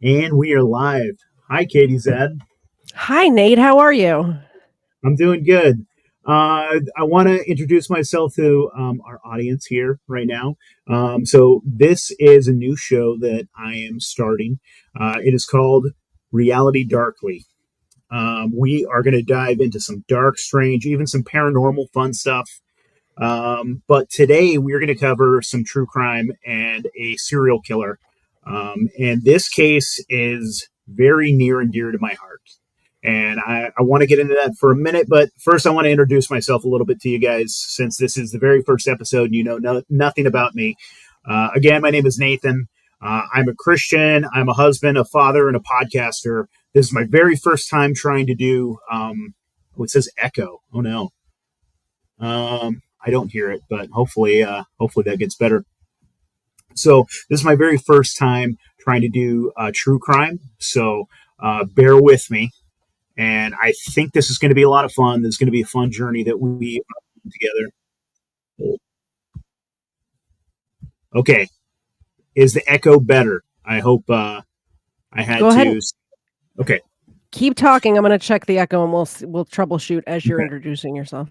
And we are live. Hi, Katie Zed. Hi, Nate. How are you? I'm doing good. I want to introduce myself to our audience here right now. So, this is a new show that I am starting. It is called Reality Darkly. We are going to dive into some dark, strange, even some paranormal fun stuff. But today we're going to cover some true crime and a serial killer. And this case is very near and dear to my heart. And I want to get into that for a minute, but first I want to introduce myself a little bit to you guys since this is the very first episode and you know nothing about me. Again, my name is Nathan. I'm a Christian, I'm a husband, a father, and a podcaster. This is my very first time trying to do, it says echo. Oh no. I don't hear it, but hopefully that gets better. So this is my very first time trying to do true crime. So bear with me, and I think this is going to be a lot of fun. This is going to be a fun journey that we together. Okay, is the echo better? I hope I Go had ahead and to. Okay, keep talking. I'm going to check the echo and we'll troubleshoot as you're okay, introducing yourself.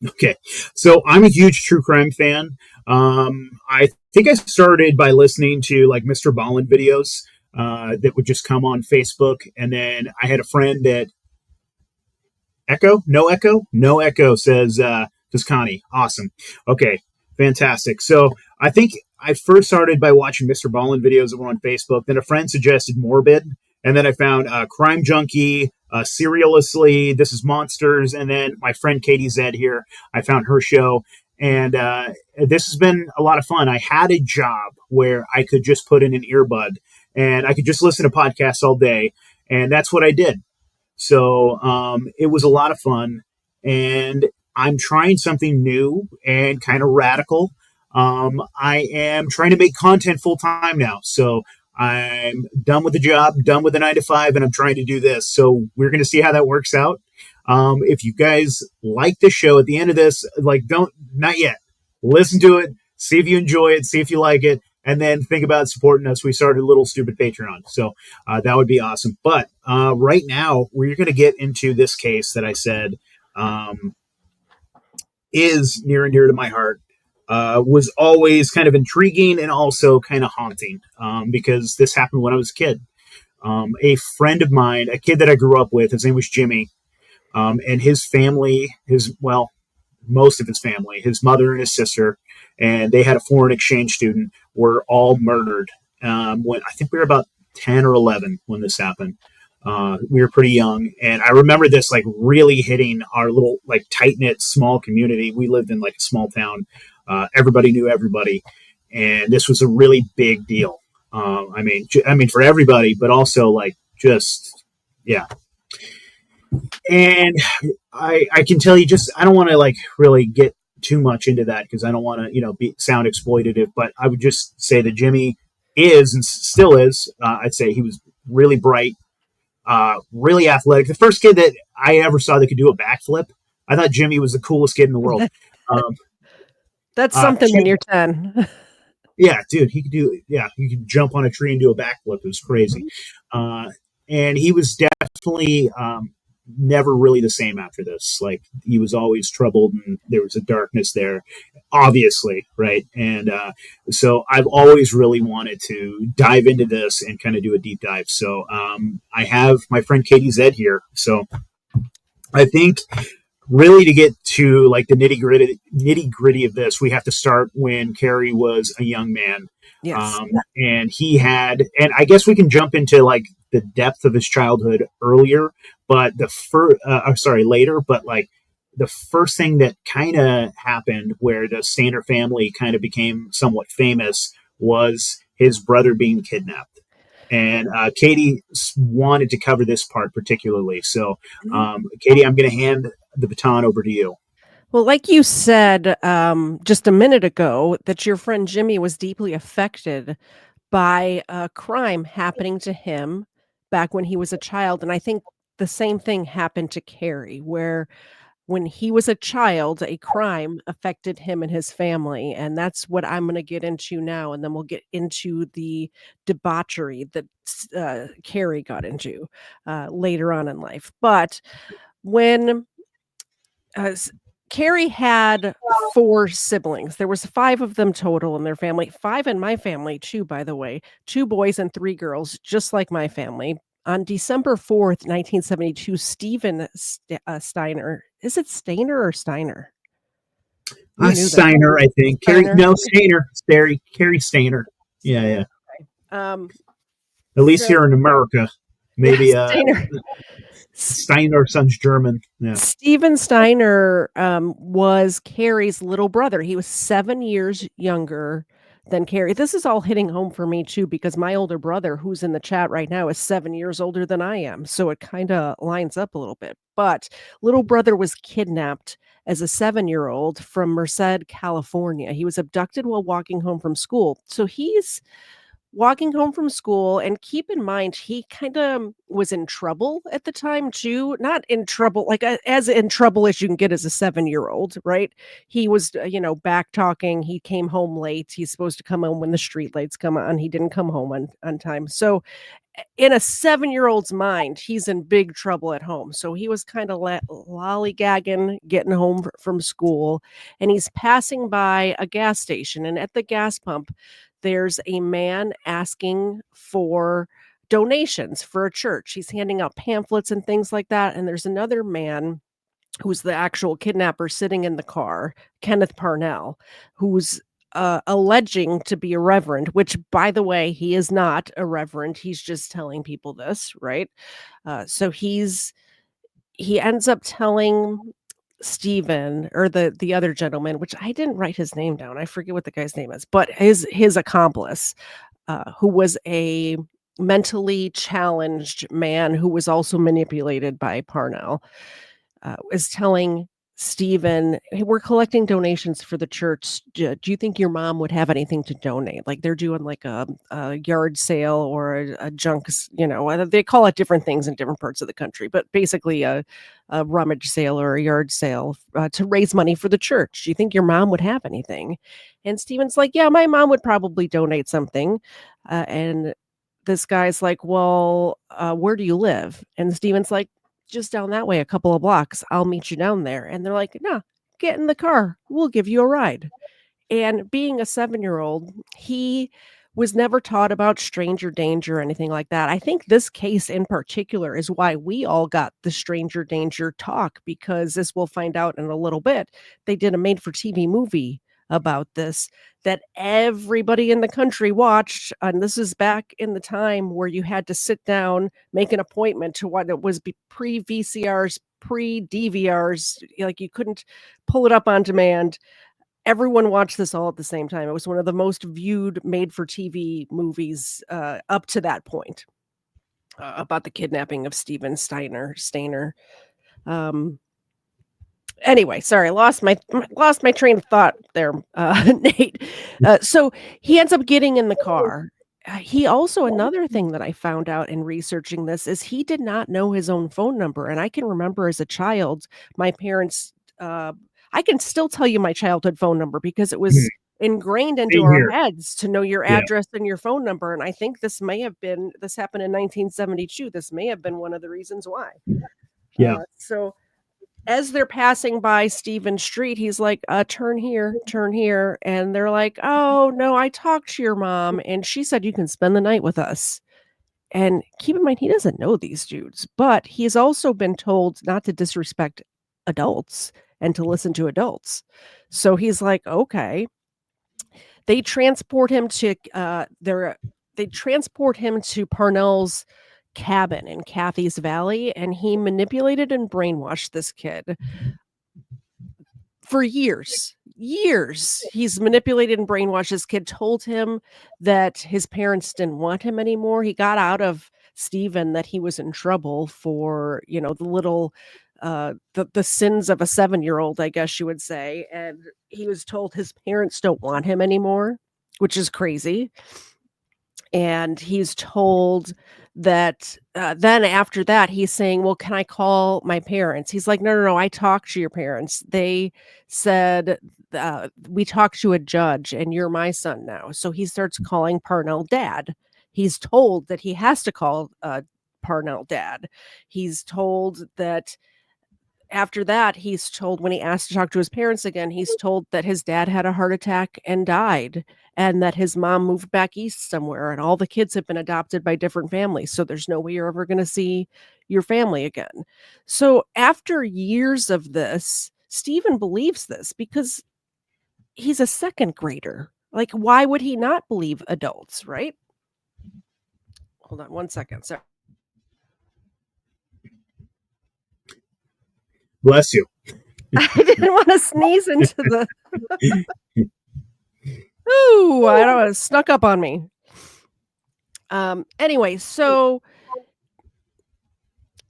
okay. So I'm a huge true crime fan. I think I started by listening to like Mr. Ballin videos that would just come on Facebook, and then I had a friend that Echo? No echo? No echo, says Connie. Awesome. Okay, fantastic. So I think I first started by watching Mr. Ballin videos that were on Facebook. Then a friend suggested Morbid. And then I found Crime Junkie, Serialously, This is Monsters. And then my friend Katie Zed here, I found her show. And this has been a lot of fun. I had a job where I could just put in an earbud and I could just listen to podcasts all day. And that's what I did. So it was a lot of fun, and I'm trying something new and kind of radical. I am trying to make content full time now, so I'm done with the job, done with the 9 to 5, and I'm trying to do this. So we're going to see how that works out. If you guys like the show, at the end of this, like don't not yet, listen to it, see if you enjoy it, see if you like it, and then think about supporting us. We started a little stupid Patreon, so that would be awesome. But right now, we're going to get into this case that I said um, is near and dear to my heart. Was always kind of intriguing and also kind of haunting because this happened when I was a kid. A friend of mine, a kid that I grew up with, his name was Jimmy, and his family, most of his family, his mother and his sister, and they had a foreign exchange student, were all murdered. When I think we were about 10 or 11 when this happened. We were pretty young, and I remember this like really hitting our little like tight knit small community. We lived in like a small town. Everybody knew everybody, and this was a really big deal. I mean for everybody, but also like just yeah. And I can tell you just I don't want to like really get too much into that because I don't want to sound exploitative, but I would just say that Jimmy is and still is. I'd say he was really bright, really athletic. The first kid that I ever saw that could do a backflip. I thought Jimmy was the coolest kid in the world. Um, That's something when you're 10. yeah, dude, he could do. Yeah, he could jump on a tree and do a backflip. It was crazy, uh, and he was definitely never really the same after this. Like he was always troubled, and there was a darkness there, obviously, right? And so I've always really wanted to dive into this and kind of do a deep dive. So I have my friend Katie Zed here. So I think really to get to like the nitty gritty of this, we have to start when Cary was a young man. Yes. And he had, and I guess we can jump into like the depth of his childhood earlier, but later, but like the first thing that kind of happened where the Stayner family kind of became somewhat famous was his brother being kidnapped. And Katie wanted to cover this part particularly. So, Katie, I'm going to hand the baton over to you. Well, like you said just a minute ago, that your friend Jimmy was deeply affected by a crime happening to him back when he was a child. And I think the same thing happened to Carrie, where when he was a child, a crime affected him and his family, and that's what I'm gonna get into now, and then we'll get into the debauchery that Cary got into, later on in life. But when s Cary had 4 siblings. There was 5 of them total in their family, 5 in my family too, by the way, 2 boys and 3 girls, just like my family. On December 4th, 1972, Stephen Steiner, is it Stainer or Steiner? You knew this. Steiner, I think. Cary, Steiner? no, Okay. Stayner. Cary Stayner. Yeah, Stainer, yeah. okay. At least So here in America. yeah, Maybe Stainer. Steiner son's German. Yeah. Steven Steiner, was Carrie's little brother. He was 7 years younger than Carrie. This is all hitting home for me too, because my older brother, who's in the chat right now, is 7 years older than I am, so it kinda lines up a little bit. But little brother was kidnapped as a 7-year-old from Merced, California. He was abducted while walking home from school. So he's walking home from school, and keep in mind, he kinda was in trouble at the time too, not in trouble, like, as in trouble as you can get as a 7-year-old, right? He was, back talking, he came home late, he's supposed to come home when the street lights come on, he didn't come home on time, so in a 7-year-old's mind, he's in big trouble at home. So he was kinda lollygagging, getting home from school, and he's passing by a gas station, and at the gas pump, there's a man asking for donations for a church. He's handing out pamphlets and things like that, and there's another man who's the actual kidnapper sitting in the car, Kenneth Parnell, who's, alleging to be a reverend, which, by the way, he is not a reverend, he's just telling people this, right? So he ends up telling Stephen, or the other gentleman, which I didn't write his name down, I forget what the guy's name is, but his accomplice, who was a mentally challenged man who was also manipulated by Parnell, is telling Stephen, "Hey, we're collecting donations for the church. Do you think your mom would have anything to donate?" Like, they're doing, like, a yard sale or a junk they call it different things in different parts of the country, but basically a rummage sale or a yard sale, to raise money for the church. "Do you think your mom would have anything?" And Stephen's like, "Yeah, my mom would probably donate something." And this guy's like, "Well, where do you live?" And Stephen's like, "Just down that way a couple of blocks. I'll meet you down there." And they're like, "No, get in the car. We'll give you a ride." And being a 7-year-old, he was never taught about stranger danger or anything like that. I think this case in particular is why we all got the stranger danger talk, because, as we'll find out in a little bit, they did a made for TV movie about this that everybody in the country watched, and this is back in the time where you had to sit down, make an appointment to what it was pre-VCRs, pre-DVRs, like, you couldn't pull it up on demand. Everyone watched this all at the same time. It was one of the most viewed made-for-TV movies, up to that point, about the kidnapping of Stephen Stayner. Um, anyway, sorry, lost my train of thought there, Nate. So he ends up getting in the car. He also, another thing that I found out in researching this is he did not know his own phone number, and I can remember as a child, my parents, I can still tell you my childhood phone number because it Mhm. was ingrained into Same our here. heads to know your Yeah. address and your phone number, and I think this happened in 1972. This may have been one of the reasons why. Yeah. So as they're passing by Stephen Street, he's like, turn here." And they're like, "Oh, no, I talked to your mom, and she said you can spend the night with us." And keep in mind, he doesn't know these dudes, but he's also been told not to disrespect adults and to listen to adults. So he's like, "Okay." They transport him to, they transport him to Parnell's cabin in Kathy's Valley, and he manipulated and brainwashed this kid for years. Years. He's manipulated and brainwashed this kid, told him that his parents didn't want him anymore. He got out of Stephen that he was in trouble for, the little the sins of a 7-year-old, I guess you would say, and he was told his parents don't want him anymore, which is crazy. And he's told that, then after that, he's saying, "Well, can I call my parents?" He's like, "No, no, no, I talked to your parents. They said, we talked to a judge, and you're my son now." So he starts calling Parnell dad. He's told that he has to call, Parnell dad. He's told that after that, he's told when he asked to talk to his parents again, he's told that his dad had a heart attack and died, and that his mom moved back east somewhere, and all the kids have been adopted by different families, so there's no way you're ever gonna see your family again. So, after years of this, Stephen believes this because he's a second grader. Like, why would he not believe adults, right? Hold on one second, sorry. Bless you. I didn't wanna sneeze into the ooh, I don't know, it snuck up on me. Anyway, so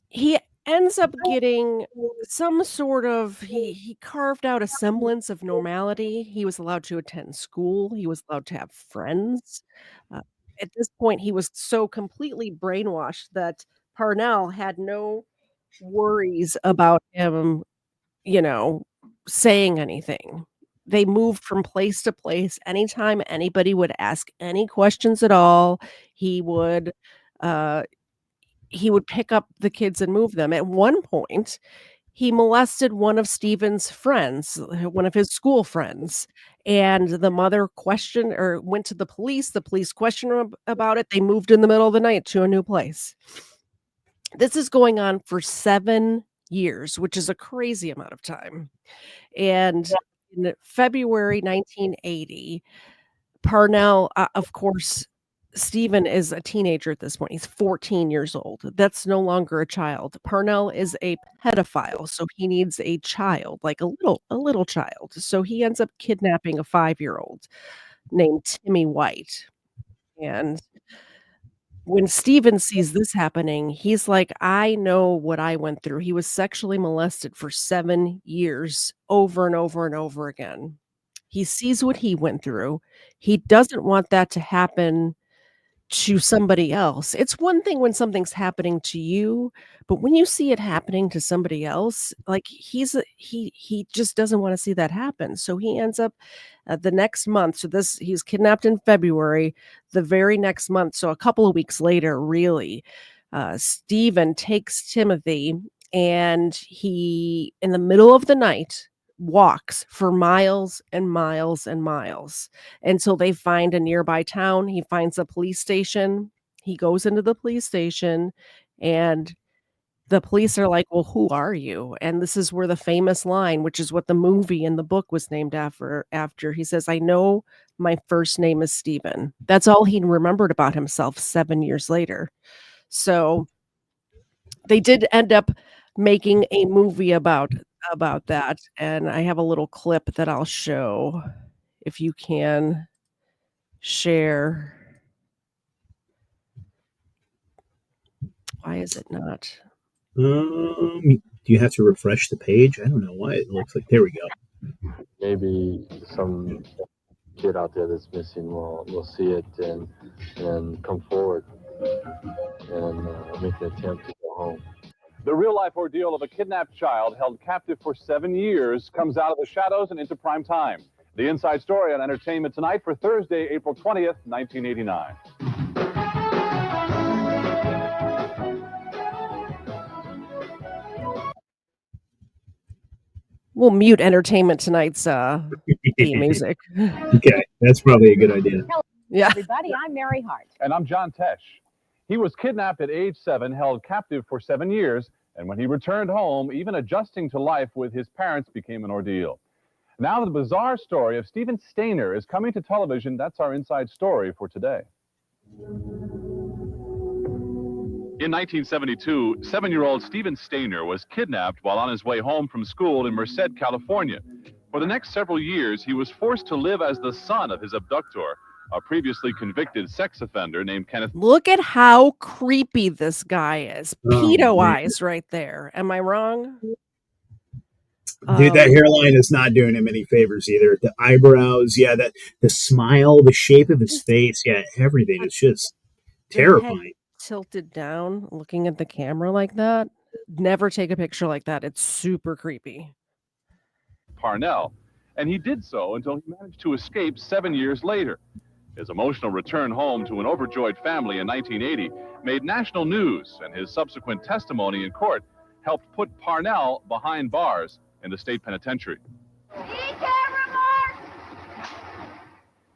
he ends up getting some sort of he carved out a semblance of normality. He was allowed to attend school, he was allowed to have friends. Uh, at this point, he was so completely brainwashed that Parnell had no worries about him, you know, saying anything. They moved from place to place. Anytime anybody would ask any questions at all, he would, uh he would pick up the kids and move them. At one point, he molested one of Stephen's friends, one of his school friends, and the mother questioned or went to the police questioned him about it, they moved in the middle of the night to a new place. This is going on for 7 years, which is a crazy amount of time, and in February 1980, Parnell, of course, Stephen is a teenager at this point, he's 14 years old, that's no longer a child. Parnell is a pedophile, so he needs a child, like a little child, so he ends up kidnapping a 5-year-old named Timmy White, and when Stephen sees this happening, he's like, "I know what I went through." He was sexually molested for 7 years over and over and over again. He sees what he went through. He doesn't want that to happen to somebody else. It's one thing when something's happening to you, but when you see it happening to somebody else, like, he just doesn't wanna see that happen, so he ends up, the next month so this he's kidnapped in February, the very next month, so a couple of weeks later, really, Stephen takes Timothy, and he, in the middle of the night, walks for miles and miles and miles until they find a nearby town. He finds a police station. He goes into the police station, and the police are like, "Well, who are you?" And this is where the famous line, which is what the movie and the book was named after, he says, "I know my first name is Stephen." That's all he remembered about himself 7 years later. So, they did end up making a movie about that, and I have a little clip that I'll show if you can share. Why is it not? Do you have to refresh the page? I don't know why it looks like. There we go. Maybe some kid out there that's missing will see it and come forward and make an attempt to go home. The real-life ordeal of a kidnapped child held captive for 7 years comes out of the shadows and into prime time. The inside story on Entertainment Tonight for Thursday, April 20th, 1989. We'll mute Entertainment Tonight's, theme music. Okay, that's probably a good idea. Yeah. Everybody, I'm Mary Hart. And I'm John Tesh. He was kidnapped at age 7, held captive for 7 years, and when he returned home, even adjusting to life with his parents became an ordeal. Now the bizarre story of Cary Stayner is coming to television. That's our inside story for today. In 1972, 7-year-old Cary Stayner was kidnapped while on his way home from school in Merced, California. For the next several years, he was forced to live as the son of his abductor, a previously convicted sex offender named Kenneth. Look at how creepy this guy is. Pedo man. eyes right there. Am I wrong? Dude, that hairline is not doing him any favors either. The eyebrows, yeah, the smile, the shape of his face, yeah, everything. It's just terrifying. tilted down, looking at the camera like that. Never take a picture like that. It's super creepy. Parnell, and he did so until he managed to escape 7 years later. His emotional return home to an overjoyed family in 1980 made national news, and his subsequent testimony in court helped put Parnell behind bars in the state penitentiary.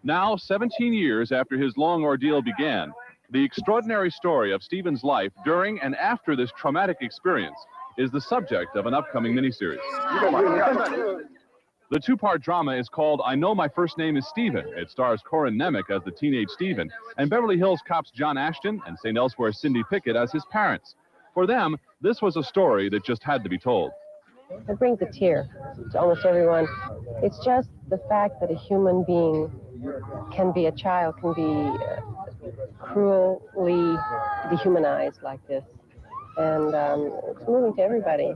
Now, 17 years after his long ordeal began, the extraordinary story of Stephen's life during and after this traumatic experience is the subject of an upcoming miniseries. The two-part drama is called I Know My First Name is Stephen. It stars Corin Nemec as the teenage Stephen, and Beverly Hills cops John Ashton and St. Elsewhere Cindy Pickett as his parents. For them, this was a story that just had to be told. It brings a tear to almost everyone. It's just the fact that a human being can be a child, can be cruelly dehumanized like this. And it's moving to everybody.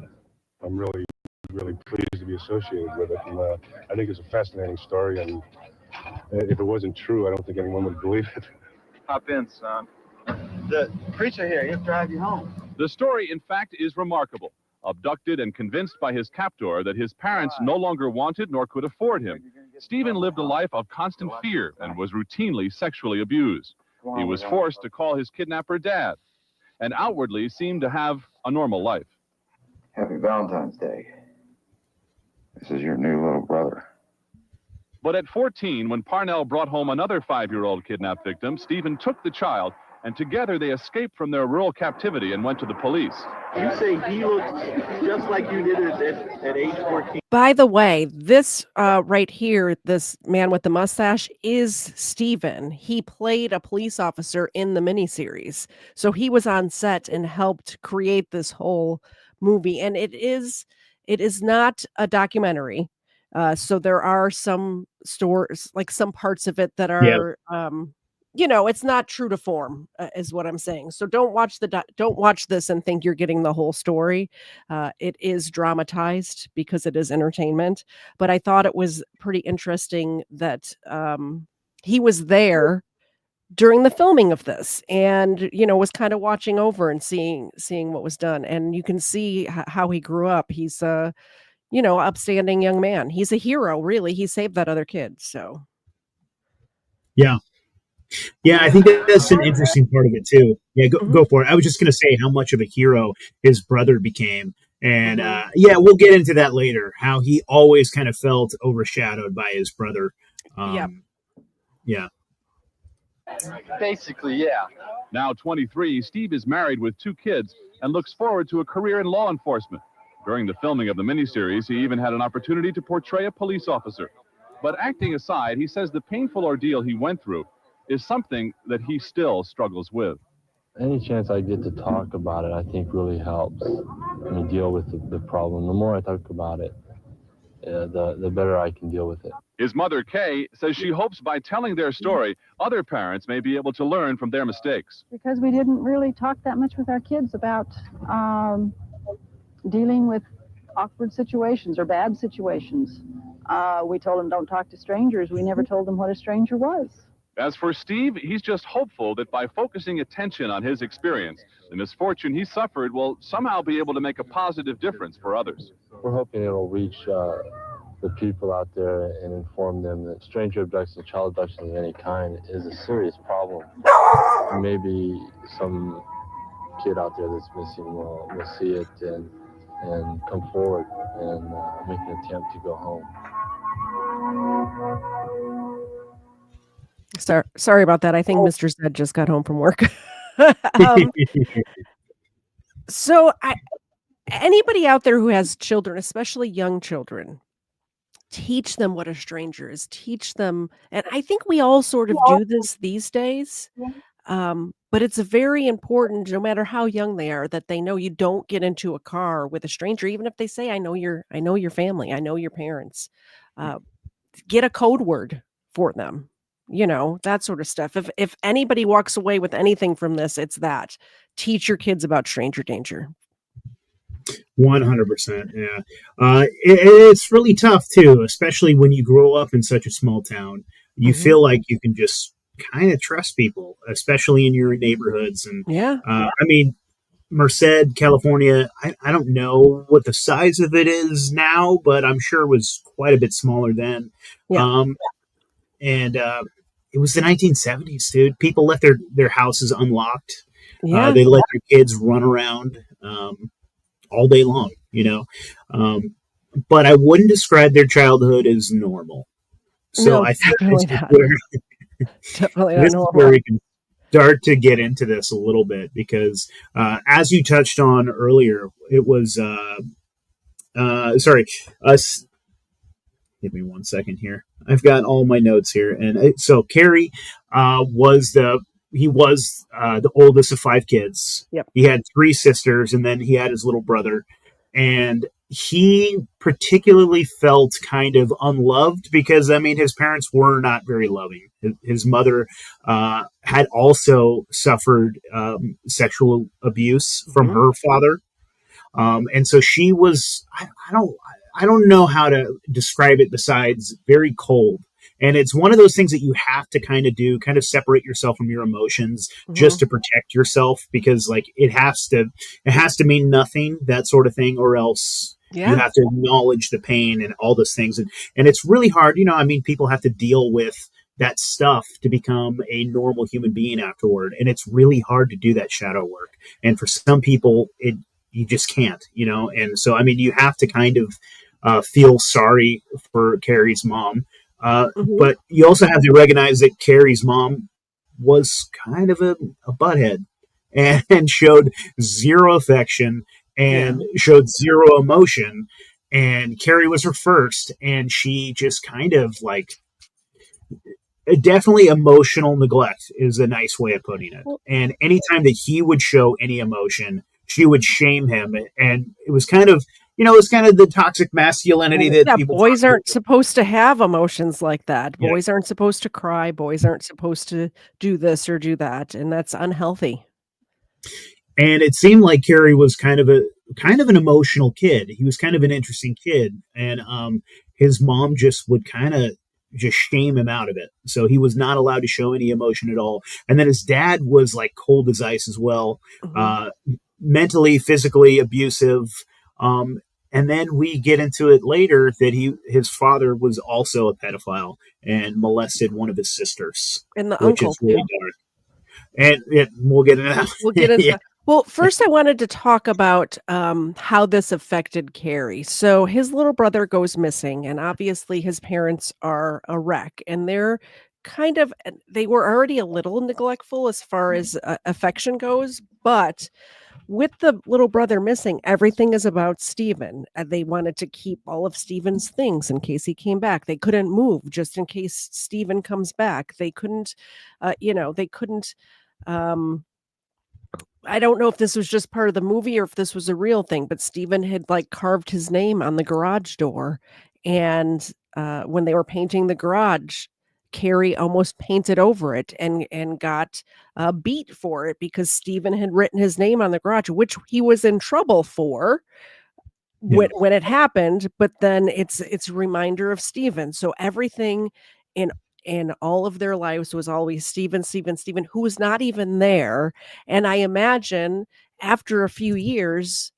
I'm really pleased to be associated with it. And I think it's a fascinating story. And if it wasn't true, I don't think anyone would believe it. Hop in, son. The preacher here, he'll drive you home. The story, in fact, is remarkable. Abducted and convinced by his captor that his parents no longer wanted nor could afford him, Stephen lived a life of constant fear and was routinely sexually abused. He was forced to call his kidnapper Dad, and outwardly seemed to have a normal life. Happy Valentine's Day. This is your new little brother. But at 14, when Parnell brought home another 5-year-old kidnapped victim, Stephen took the child, and together they escaped from their rural captivity and went to the police. You say he looks just like you did at age 14. By the way, this right here, this man with the mustache is Stephen. He played a police officer in the miniseries. So he was on set and helped create this whole movie. And it is not a documentary. So there are some stories, like some parts of it that are it's not true to form, is what I'm saying. So don't watch this and think you're getting the whole story. It is dramatized because it is entertainment. But I thought it was pretty interesting that he was there during the filming of this, and was kind of watching over and seeing what was done. And you can see how he grew up. He's a upstanding young man. He's a hero, really. He saved that other kid. So Yeah, I think that's an interesting part of it too. Yeah, go for it. I was just going to say how much of a hero his brother became. And we'll get into that later, how he always kind of felt overshadowed by his brother. Yeah. Basically, yeah. Now 23, Steve is married with 2 kids and looks forward to a career in law enforcement. During the filming of the miniseries, he even had an opportunity to portray a police officer. But acting aside, he says the painful ordeal he went through is something that he still struggles with. Any chance I get to talk about it, I think really helps me deal with the problem. The more I talk about it, the better I can deal with it. His mother, Kay, says she hopes by telling their story, other parents may be able to learn from their mistakes. Because we didn't really talk that much with our kids about dealing with awkward situations or bad situations. We told them don't talk to strangers. We never told them what a stranger was. As for Steve, he's just hopeful that by focusing attention on his experience, the misfortune he suffered will somehow be able to make a positive difference for others. We're hoping it'll reach the people out there and inform them that stranger abduction, child abduction of any kind is a serious problem. Maybe some kid out there that's missing will see it and come forward and make an attempt to go home. Sorry about that. I think Mr. Zed just got home from work. So anybody out there who has children, especially young children, teach them what a stranger is. Teach them. And I think we all sort of do this these days. But it's very important, no matter how young they are, that they know you don't get into a car with a stranger, even if they say, I know your family, I know your parents. Get a code word for them. That sort of stuff. If anybody walks away with anything from this, it's that. Teach your kids about stranger danger. 100%. Yeah. It's really tough too, especially when you grow up in such a small town. You feel like you can just kind of trust people, especially in your neighborhoods. And Yeah. I mean, Merced, California, I don't know what the size of it is now, but I'm sure it was quite a bit smaller then. Yeah. Um, and it was the 1970s, dude. People left their houses unlocked. Yeah. They let their kids run around all day long, but I wouldn't describe their childhood as normal. So No, I think definitely not. Definitely not this is where normal. we can start to get into this a little bit because, as you touched on earlier, it was sorry, us. Give me 1 second here. I've got all my notes here, and so Cary was the oldest of five kids. Yep. He had three sisters, and then he had his little brother, and he particularly felt kind of unloved because I mean his parents were not very loving. His mother had also suffered sexual abuse from her father, and so she was I don't know how to describe it besides very cold. And it's one of those things that you have to kind of do, kind of separate yourself from your emotions just to protect yourself because like it has to mean nothing, that sort of thing, or else you Yeah. have to acknowledge the pain and all those things. And it's really hard, I mean, people have to deal with that stuff to become a normal human being afterward. And it's really hard to do that shadow work. And for some people, you just can't, and so I mean you have to kind of feel sorry for Cary's mom, but you also have to recognize that Cary's mom was kind of a butthead and showed zero affection Yeah. and showed zero emotion, and Cary was her first, and she just kind of like definitely emotional neglect is a nice way of putting it. Well, And anytime that he would show any emotion, she would shame him. And it was kind of, it was kind of the toxic masculinity that yeah, people boys talk about. aren't supposed to have emotions like that. Yeah. Boys aren't supposed to cry. Boys aren't supposed to do this or do that, and that's unhealthy. And it seemed like Cary was kind of an emotional kid. He was kind of an interesting kid. And his mom just would kind of just shame him out of it. So he was not allowed to show any emotion at all. And then his dad was like cold as ice as well, Mhm. mentally, physically abusive. Um, and then we get into it later that his father was also a pedophile and molested one of his sisters, And the which is uncle really too. dark. And we'll get into We'll get that. into Yeah. that. Well, first I wanted to talk about, how this affected Cary. So his little brother goes missing, and obviously his parents are a wreck, and they're kind of they were already a little neglectful as far as, affection goes, but with the little brother missing, everything is about Steven, and they wanted to keep all of Steven's things in case he came back. They couldn't move just in case Steven comes back. They couldn't, they couldn't, um I don't know if this was just part of the movie or if this was a real thing, but Steven had, like, carved his name on the garage door, and, when they were painting the garage, Cary almost painted over it and got, beat for it because Steven had written his name on the garage, which he was in trouble for Yeah. when it happened, but then it's a reminder of Steven. So everything in all of their lives was always Steven, Steven, Steven, who was not even there. And I imagine after a few years,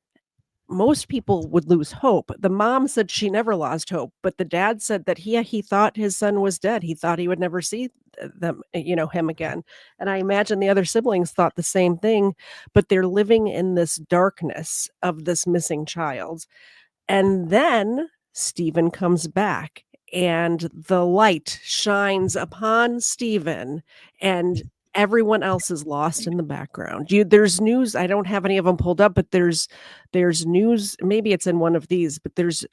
most people would lose hope. The mom said she never lost hope, but the dad said that he thought his son was dead. He thought he would never see him again. And I imagine the other siblings thought the same thing, but they're living in this darkness of this missing child. And then Stephen comes back and the light shines upon Stephen and everyone else is lost in the background. There's news, I don't have any of them pulled up, but there's news, maybe it's in one of these, but there's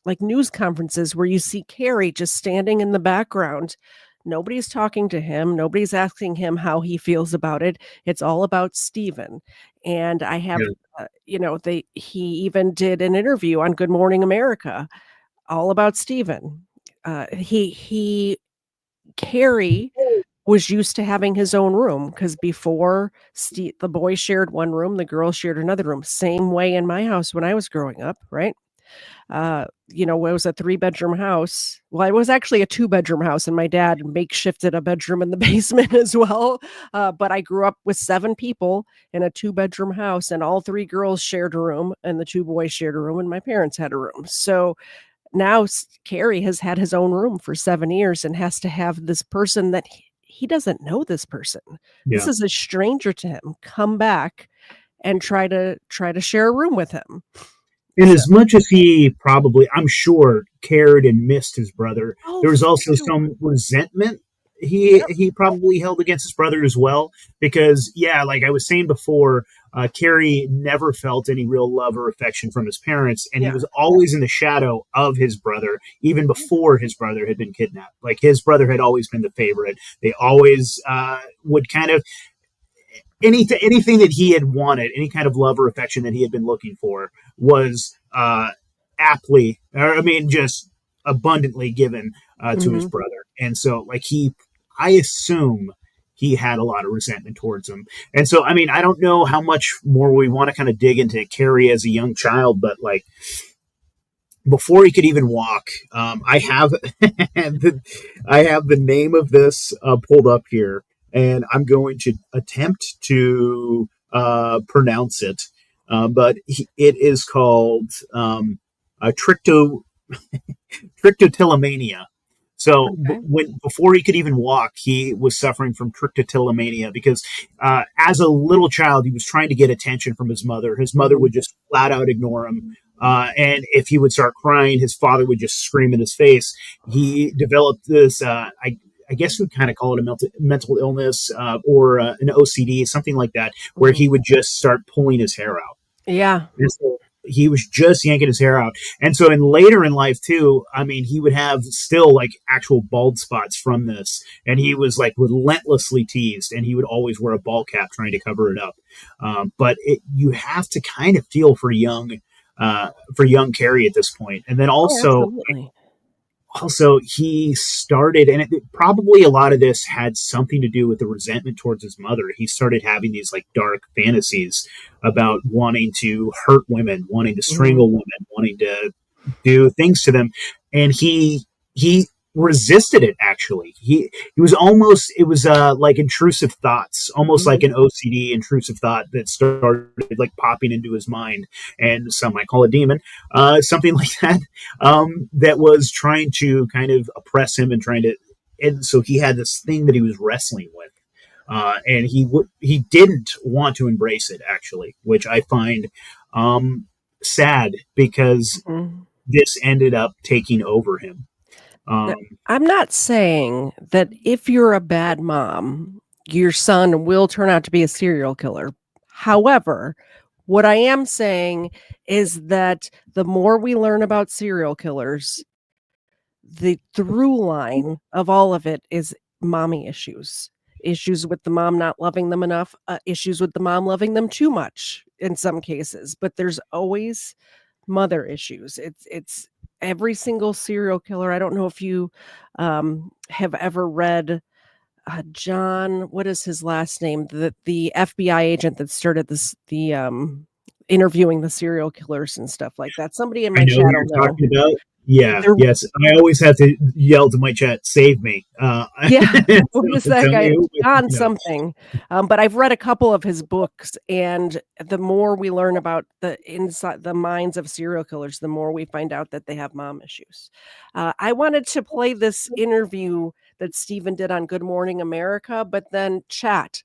like news conferences where you see Cary just standing in the background. Nobody's talking to him, nobody's asking him how he feels about it. It's all about Stephen. And I have Yeah. he even did an interview on Good Morning America all about Stephen. He Cary was used to having his own room because before the boys shared one room, the girls shared another room. Same way in my house when I was growing up, right? It was a 3-bedroom house. Well, it was actually a 2-bedroom house, and my dad makeshifted a bedroom in the basement as well. But I grew up with 7 people in a 2-bedroom house, and all 3 girls shared a room, and the 2 boys shared a room, and my parents had a room. So now Cary has had his own room for 7 years and has to have this person that he doesn't know this person. This Yeah. is a stranger to him, come back and try to share a room with him. And So as much as he probably, I'm sure, cared and missed his brother, oh, there was for also sure. some resentment Yep. he probably held against his brother as well. Because, yeah, like I was saying before, Cary never felt any real love or affection from his parents, and he Yeah. was always in the shadow of his brother, even before his brother had been kidnapped. Like his brother had always been the favorite. They always would kind of anything that he had wanted, any kind of love or affection that he had been looking for, was aptly, or I mean, just abundantly given to his Mhm. brother. And so, like I assume he had a lot of resentment towards him. And so, I mean, I don't know how much more we want to kind of dig into Cary as a young child, but like before he could even walk, I have I have the name of this pulled up here, and I'm going to attempt to pronounce it. It is called trichotillomania. So Okay. before he could even walk, he was suffering from trichotillomania because as a little child, he was trying to get attention from his mother. His mother Mhm. would just flat out ignore him. And if he would start crying, his father would just scream in his face. He developed this, I guess we'd kind of call it a mental illness or an OCD, something like that, where Mhm. he would just start pulling his hair out. Yeah. And so he was just yanking his hair out. And so in later in life too, I mean, he would have still like actual bald spots from this. And he was like relentlessly teased, and he would always wear a ball cap trying to cover it up. You have to kind of feel for young Cary at this point. And then Oh, absolutely. also he started, and probably a lot of this had something to do with the resentment towards his mother. He started having these like dark fantasies about wanting to hurt women, wanting to Mhm. strangle women, wanting to do things to them, and he resisted it. Actually, he was almost, it was like intrusive thoughts, almost like Mhm. an OCD intrusive thought that started like popping into his mind, and some might call it demon, something like that, that was trying to kind of oppress him and trying to, and so he had this thing that he was wrestling with. And he didn't want to embrace it, actually, which I find um, sad because Mhm. this ended up taking over him. Now, Um, I'm not saying that if you're a bad mom, your son will turn out to be a serial killer. However, what I am saying is that the more we learn about serial killers, the through line of all of it is mommy issues. Issues with the mom not loving them enough, issues with the mom loving them too much in some cases, but there's always mother issues. It's every single serial killer. I don't know if you have ever read John, what is his last name? The FBI agent that started the interviewing the serial killers and stuff like that. Somebody in I my know chat who will you're know. talking about. Yeah, There yes. I always have to yell to my chat, "Save me!" Yeah, what is So that tell me guy? who I'm John thinking of. something, but I've read a couple of his books, and the more we learn about the minds of serial killers, the more we find out that they have mom issues. I wanted to play this interview that Stephen did on Good Morning America, but then chat,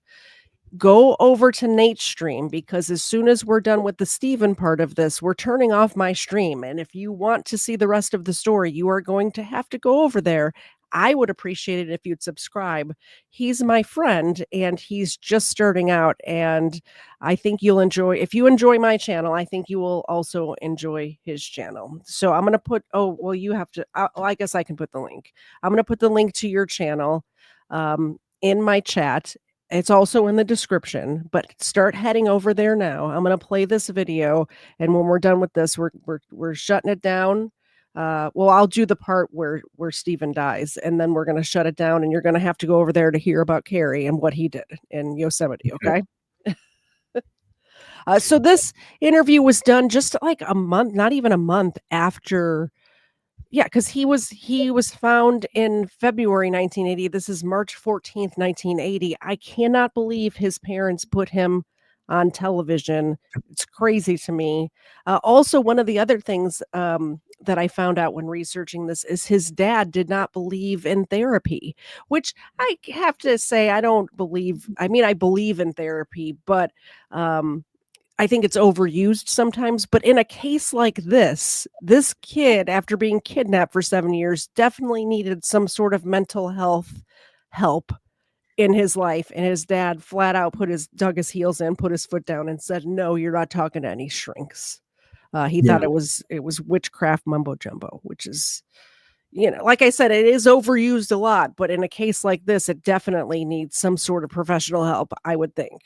go over to Nate's stream, because as soon as we're done with the Steven part of this, we're turning off my stream, and if you want to see the rest of the story, you are going to have to go over there. I would appreciate it if you'd subscribe. He's my friend, and he's just starting out, and I think you'll enjoy, if you enjoy my channel, I think you will also enjoy his channel. So I'm gonna put, oh, well, you have to, well, I guess I can put the link. I'm gonna put the link to your channel in my chat. It's also in the description, but start heading over there now. I'm gonna play this video, and when we're done with this, we're shutting it down. Well, I'll do the part where Stephen dies, and then we're gonna shut it down, and you're gonna have to go over there to hear about Cary and what he did in Yosemite, Okay. okay? So this interview was done just like a month, not even a month after. Yeah, because he was found in February 1980. This is March 14th, 1980. I cannot believe his parents put him on television. It's crazy to me. Also, one of the other things that I found out when researching this is his dad did not believe in therapy, which I have to say I don't believe. I mean, I believe in therapy, but um, I think it's overused sometimes, but in a case like this kid, after being kidnapped for 7 years, definitely needed some sort of mental health help in his life, and his dad flat out dug his heels in, put his foot down, and said, "No, you're not talking to any shrinks." He Yeah. thought it was witchcraft mumbo jumbo, which is, like I said, it is overused a lot, but in a case like this, it definitely needs some sort of professional help, I would think.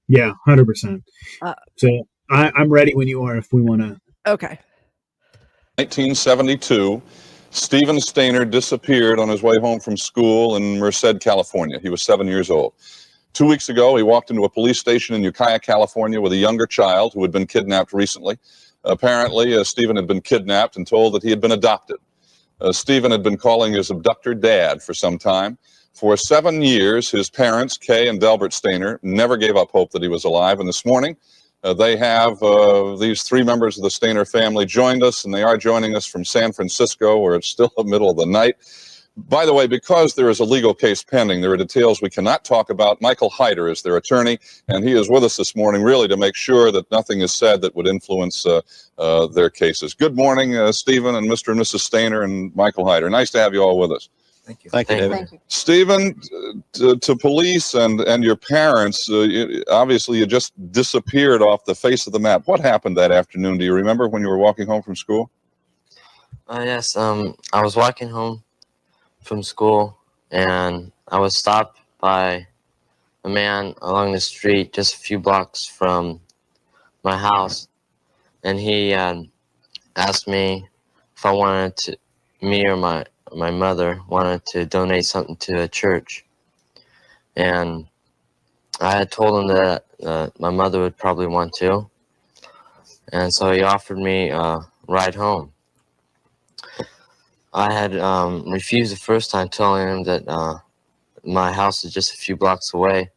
Yeah, 100%. Uh, So I'm ready when you are if we want to. okay. 1972, Stephen Stayner disappeared on his way home from school in Merced, California. He was 7 years old. 2 weeks ago, he walked into a police station in Ukiah, California with a younger child who had been kidnapped recently. Apparently, Stephen had been kidnapped and told that he had been adopted. Stephen had been calling his abductor Dad for some time. For 7 years, his parents, Kay and Delbert Stayner, never gave up hope that he was alive. And this morning, they have these three members of the Stayner family joined us, and they are joining us from San Francisco, where it's still the middle of the night. By the way, because there is a legal case pending, there are details we cannot talk about. Michael Hyder is their attorney, and he is with us this morning really to make sure that nothing is said that would influence their cases. Good morning, Stephen and Mr. and Mrs. Stayner and Michael Hyder. Nice to have you all with us. Thank you. Thank you, David. Thank you. Stephen, to police and your parents, obviously you just disappeared off the face of the map. What happened that afternoon? Do you remember when you were walking home from school? Yes, I was walking home from school, and I was stopped by a man along the street just a few blocks from my house, and he asked me if I wanted to, me or my mother wanted to donate something to a church, and I had told him that my mother would probably want to, and so he offered me a ride home. I had refused the first time, telling him that my house is just a few blocks away,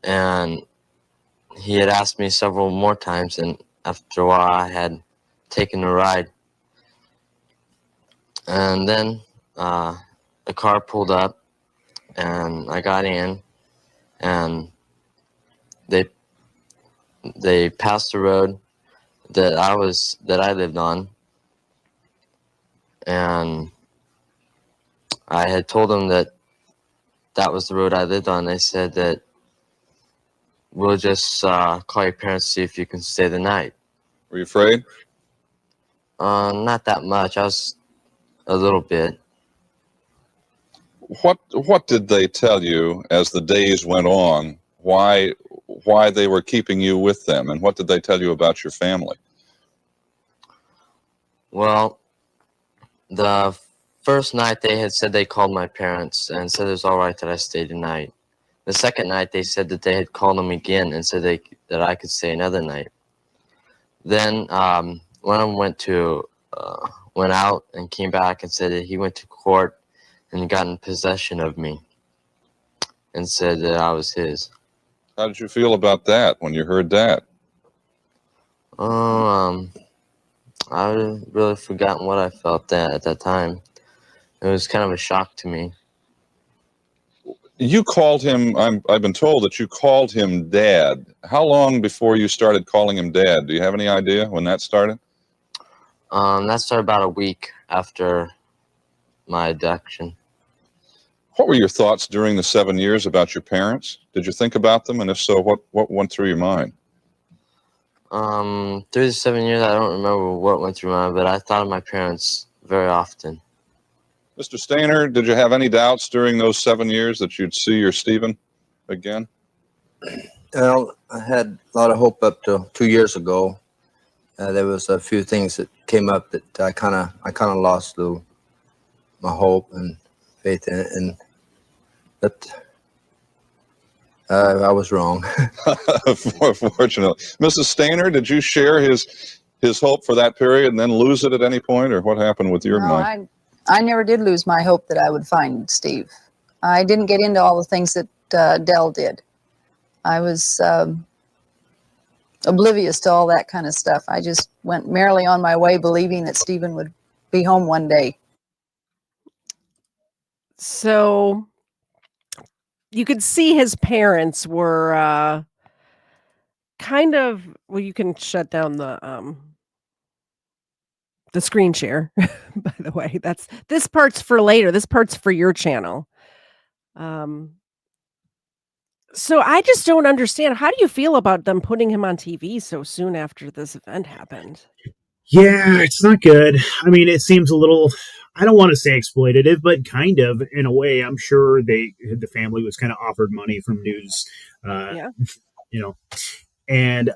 and he had asked me several more times, and after a while I had taken the ride. And then a car pulled up, and I got in, and they passed the road that I lived on, and I had told them that was the road I lived on. They said that we'll just call your parents to see if you can stay the night. Were you afraid? Not that much. I was a little bit. What did they tell you as the days went on? Why they were keeping you with them, and what did they tell you about your family? Well, the first night they had said they called my parents and said it was all right that I stayed the night. The second night they said that they had called them again and said that I could stay another night. Then one of them went out and came back and said that he went to court and got in possession of me and said that I was his. How did you feel about that when you heard that? I really forgotten what I felt at that time. It was kind of a shock to me. You called him, I've been told that you called him Dad. How long before you started calling him Dad? Do you have any idea when that started? That started about a week after my abduction. What were your thoughts during the 7 years about your parents? Did you think about them? And if so, what went through your mind? Through the 7 years, I don't remember what went through my mind, but I thought of my parents very often. Mr. Stayner, did you have any doubts during those 7 years that you'd see your Stephen again? Well, I had a lot of hope up to 2 years ago. There was a few things that came up that I kind of lost my hope and faith in it, but I was wrong. Fortunately. Mrs. Stayner, did you share his hope for that period and then lose it at any point, or what happened with your No, mind? I never did lose my hope that I would find Steve. I didn't get into all the things that Dell did. I was oblivious to all that kind of stuff. I just went merrily on my way, believing that Stephen would be home one day. So you could see his parents were kind of, well, you can shut down the screen share, by the way. This part's for later. This part's for your channel. So I just don't understand. How do you feel about them putting him on TV so soon after this event happened? Yeah, it's not good. I mean, it seems a little, I don't want to say exploitative, but kind of in a way. I'm sure the family was kind of offered money from news, Yeah. you know, and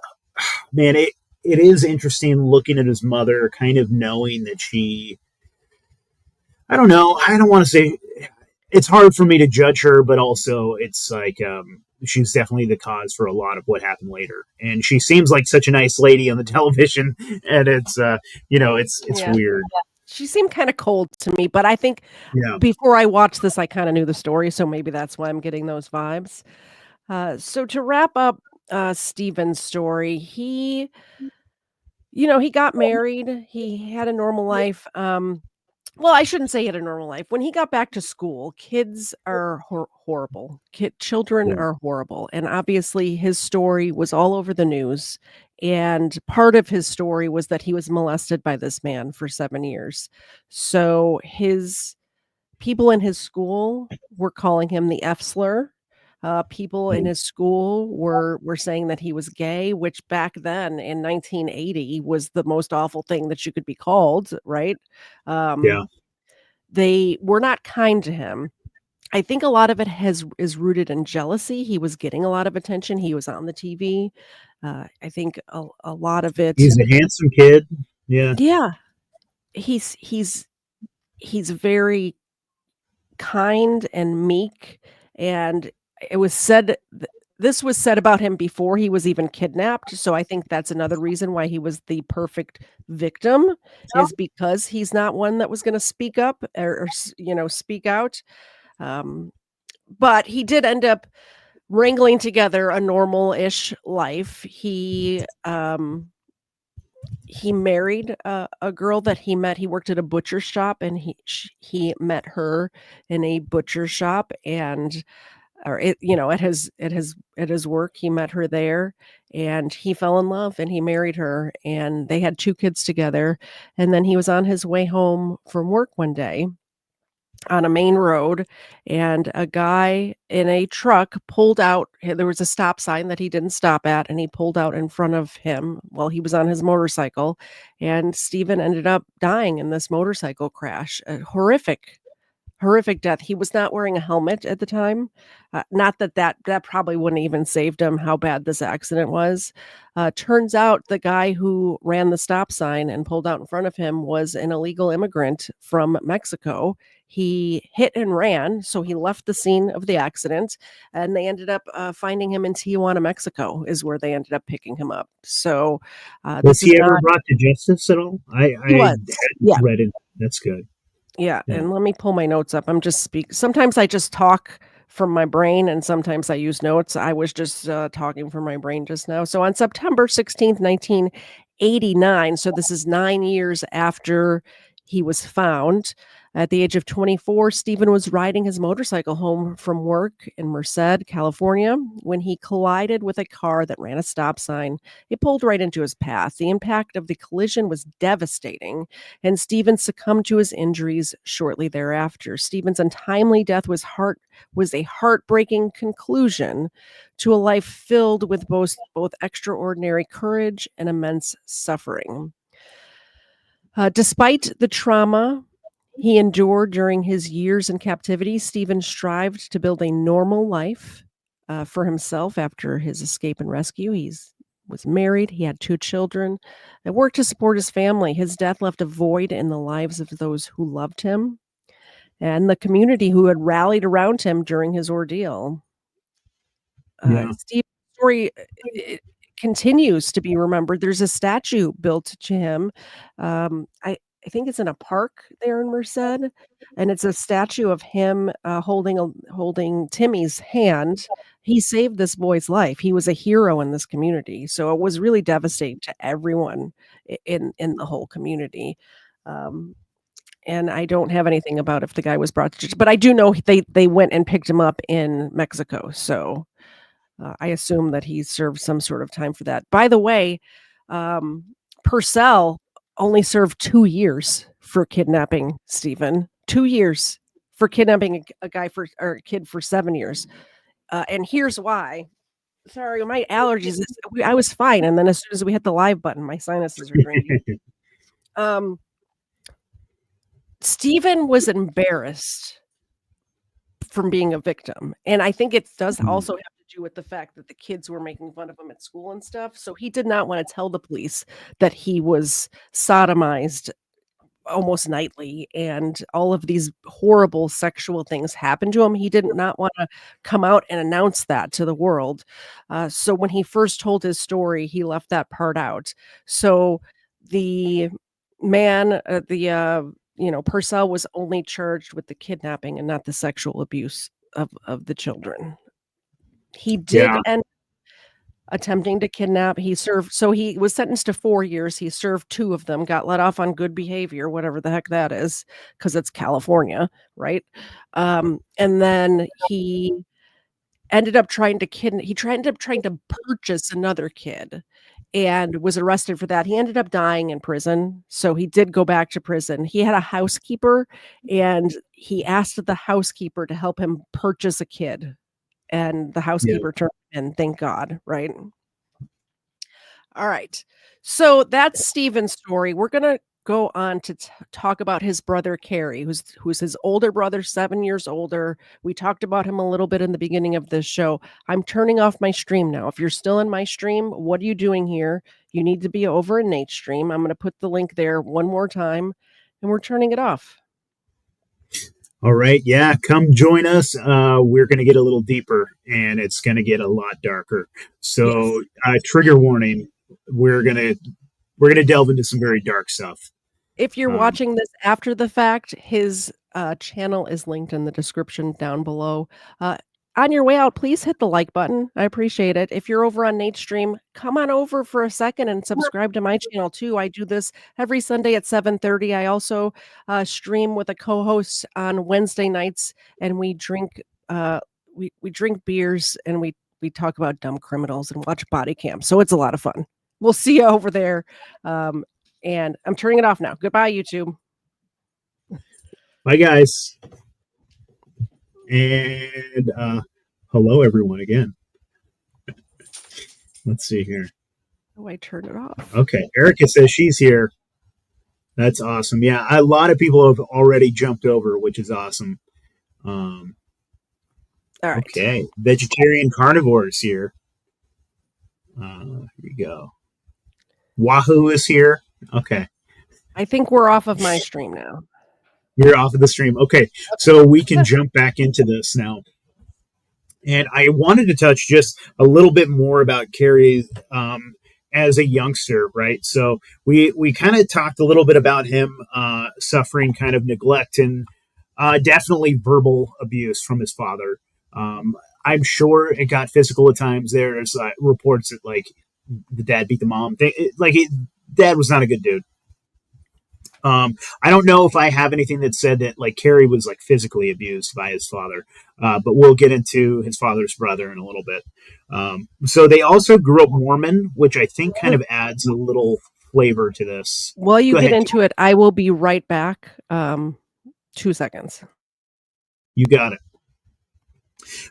man, it is interesting looking at his mother, kind of knowing that I don't know, I don't want to say, it's hard for me to judge her, but also it's like, she's definitely the cause for a lot of what happened later. And she seems like such a nice lady on the television, and it's, it's Yeah. weird. She seemed kind of cold to me, but I think Yeah. before I watched this, I kind of knew the story, so maybe that's why I'm getting those vibes. So to wrap up Steven's story, he got married. He had a normal life. Well, I shouldn't say he had a normal life. When he got back to school, kids are horrible. Children Yeah. are horrible. And obviously, his story was all over the news. And part of his story was that he was molested by this man for 7 years. So his people in his school were calling him the F slur. People in his school were saying that he was gay, which back then in 1980 was the most awful thing that you could be called, right? Yeah. They were not kind to him. I think a lot of it is rooted in jealousy. He was getting a lot of attention. He was on the TV. I think a lot of it. He's a handsome kid. Yeah. Yeah, he's very kind and meek, and it was said this was said about him before he was even kidnapped, so I think that's another reason why he was the perfect victim, is because he's not one that was gonna speak up or speak out, but he did end up wrangling together a normal-ish life. He married a girl that he worked at a butcher shop, and he met her in a butcher shop, and or it, at his work, he met her there, and he fell in love, and he married her, and they had 2 kids together. And then he was on his way home from work one day on a main road, and a guy in a truck pulled out. There was a stop sign that he didn't stop at, and he pulled out in front of him while he was on his motorcycle, and Stephen ended up dying in this motorcycle crash. A horrific death. He was not wearing a helmet at the time. Not that probably wouldn't even saved him, how bad this accident was. Turns out the guy who ran the stop sign and pulled out in front of him was an illegal immigrant from Mexico. He hit and ran, so he left the scene of the accident, and they ended up finding him in Tijuana, Mexico, is where they ended up picking him up. So Was this is he ever not. brought to justice at all? I He was, hadn't yeah. read it. That's good. Yeah, Yeah. and let me pull my notes up. Sometimes I just talk from my brain, and sometimes I use notes. I was just talking from my brain just now. So on September 16th, 1989, so this is 9 years after he was found, at the age of 24, Stephen was riding his motorcycle home from work in Merced, California, when he collided with a car that ran a stop sign. It pulled right into his path. The impact of the collision was devastating, and Stephen succumbed to his injuries shortly thereafter. Stephen's untimely death was a heartbreaking conclusion to a life filled with both extraordinary courage and immense suffering. Despite the trauma he endured during his years in captivity, Stephen strived to build a normal life for himself after his escape and rescue. He was married, he had 2 children, and worked to support his family. His death left a void in the lives of those who loved him and the community who had rallied around him during his ordeal. Yeah. Steve's story it continues to be remembered. There's a statue built to him. I think it's in a park there in Merced, and it's a statue of him holding Timmy's hand. He saved this boy's life. He was a hero in this community, so it was really devastating to everyone in the whole community. Um, and I don't have anything about if the guy was brought to justice, but I do know they went and picked him up in Mexico. So I assume that he served some sort of time for that. By the way, um, Purcell only served 2 years for kidnapping Stephen. 2 years for kidnapping a guy for or a kid for 7 years. And here's why. Sorry, my allergies. I was fine, and then as soon as we hit the live button, my sinuses are draining. Stephen was embarrassed from being a victim, and I think it does also have to do with the fact that the kids were making fun of him at school and stuff, so he did not wanna tell the police that he was sodomized almost nightly and all of these horrible sexual things happened to him. He did not wanna come out and announce that to the world, so when he first told his story, he left that part out. So the man, Purcell was only charged with the kidnapping and not the sexual abuse of the children. He did Yeah. end attempting to kidnap. He was sentenced to 4 years. He served 2 of them, got let off on good behavior, whatever the heck that is, because it's California, right? And then he ended up trying to purchase another kid and was arrested for that. He ended up dying in prison, so he did go back to prison. He had a housekeeper, and he asked the housekeeper to help him purchase a kid, and the Yeah. housekeeper turned in, thank God, right? All right. So that's Steven's story. We're gonna go on to talk about his brother Cary, who's his older brother, 7 years older. We talked about him a little bit in the beginning of this show. I'm turning off my stream now. If you're still in my stream, what are you doing here? You need to be over in Nate's stream. I'm gonna put the link there one more time, and we're turning it off. All right. Yeah. Come join us. We're going to get a little deeper and it's going to get a lot darker. So, trigger warning. We're going to delve into some very dark stuff. If you're watching this after the fact, his channel is linked in the description down below. On your way out, please hit the like button. I appreciate it. If you're over on Nate's stream, come on over for a second and subscribe to my channel too. I do this every Sunday at 7:30. I also stream with a co-host on Wednesday nights, and we drink we drink beers and we talk about dumb criminals and watch body cam. So it's a lot of fun. We'll see you over there. And I'm turning it off now. Goodbye, YouTube. Bye, guys. And hello, everyone, again. Let's see here. Oh, I turned it off. Okay. Erica says she's here. That's awesome. Yeah, a lot of people have already jumped over, which is awesome. All right. Okay. Vegetarian carnivores here. Here we go. Wahoo is here. Okay. I think we're off of my stream now. You're off of the stream. Okay. So we can jump back into this now. And I wanted to touch just a little bit more about Cary as a youngster, right? So we kind of talked a little bit about him suffering kind of neglect and definitely verbal abuse from his father. I'm sure it got physical at times. There's reports that like the dad beat the mom. Dad was not a good dude. I don't know if I have anything that said that like Cary was like physically abused by his father, but we'll get into his father's brother in a little bit. So they also grew up Mormon, which I think kind of adds a little flavor to this. While you get into it, I will be right back. 2 seconds. You got it.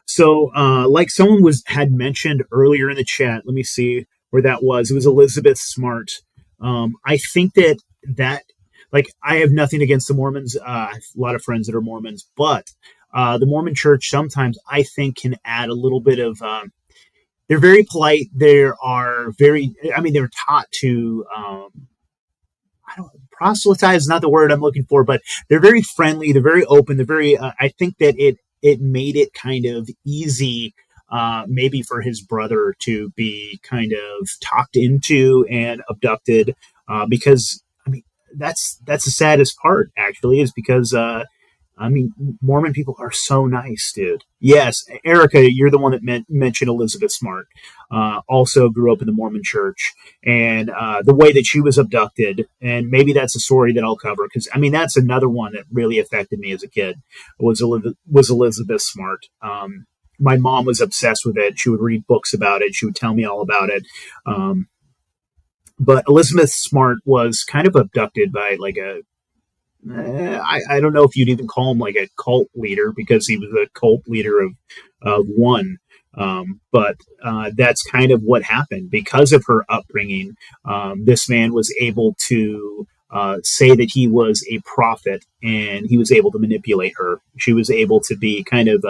So, like someone had mentioned earlier in the chat, let me see where that was. It was Elizabeth Smart. I think that like I have nothing against the Mormons. I have a lot of friends that are Mormons, but the Mormon Church sometimes I think can add a little bit of. They're very polite. They're taught to. Proselytize is not the word I'm looking for, but they're very friendly. They're very open. They're very. I think that it made it kind of easy maybe for his brother to be kind of talked into and abducted, because I mean that's the saddest part actually, is because I mean, Mormon people are so nice, dude. Yes, Erica, you're the one that mentioned Elizabeth Smart. Also grew up in the Mormon church, and the way that she was abducted, and maybe that's a story that I'll cover, because I mean that's another one that really affected me as a kid. Was Elizabeth Smart? My mom was obsessed with it. She would read books about it. She would tell me all about it. Um, but Elizabeth Smart was kind of abducted by like I don't know if you'd even call him like a cult leader, because he was a cult leader of one. But that's kind of what happened because of her upbringing. This man was able to say that he was a prophet, and he was able to manipulate her. She was able to be kind of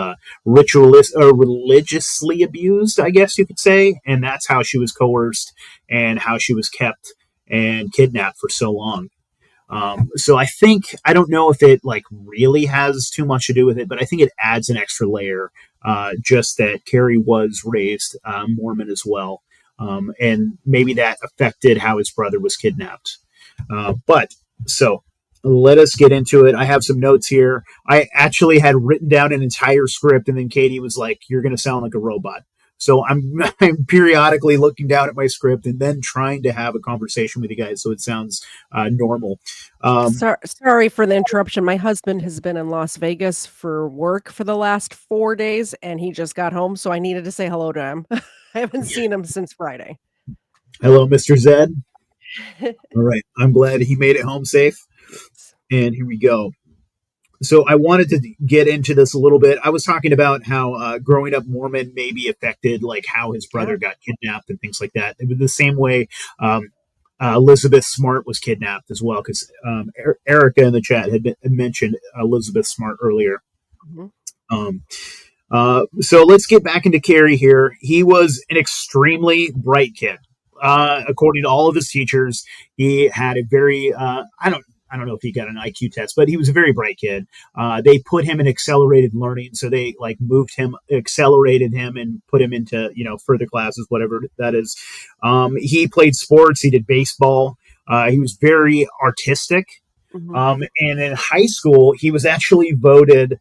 religiously abused, I guess you could say. And that's how she was coerced and how she was kept and kidnapped for so long. So I don't know if it like really has too much to do with it, but I think it adds an extra layer. Just that Cary was raised Mormon as well, and maybe that affected how his brother was kidnapped. But so let us get into it. I have some notes here. I actually had written down an entire script, and then Katie was like, "You're going to sound like a robot." So I'm periodically looking down at my script and then trying to have a conversation with you guys so it sounds normal. Sorry for the interruption. My husband has been in Las Vegas for work for the last 4 days, and he just got home, so I needed to say hello to him. I haven't seen him since Friday. Hello, Mr. Zed. All right. I'm glad he made it home safe. And here we go. So I wanted to get into this a little bit. I was talking about how growing up Mormon maybe affected like how his brother got kidnapped and things like that. It was the same way Elizabeth Smart was kidnapped as well, because Erica in the chat had mentioned Elizabeth Smart earlier. Mhm. So let's get back into Cary here. He was an extremely bright kid. According to all of his teachers, he had a very I don't know if he got an IQ test, but he was a very bright kid. They put him in accelerated learning, so they like accelerated him, and put him into further classes, whatever that is. He played sports. He did baseball. He was very artistic. Mhm. And in high school, he was actually voted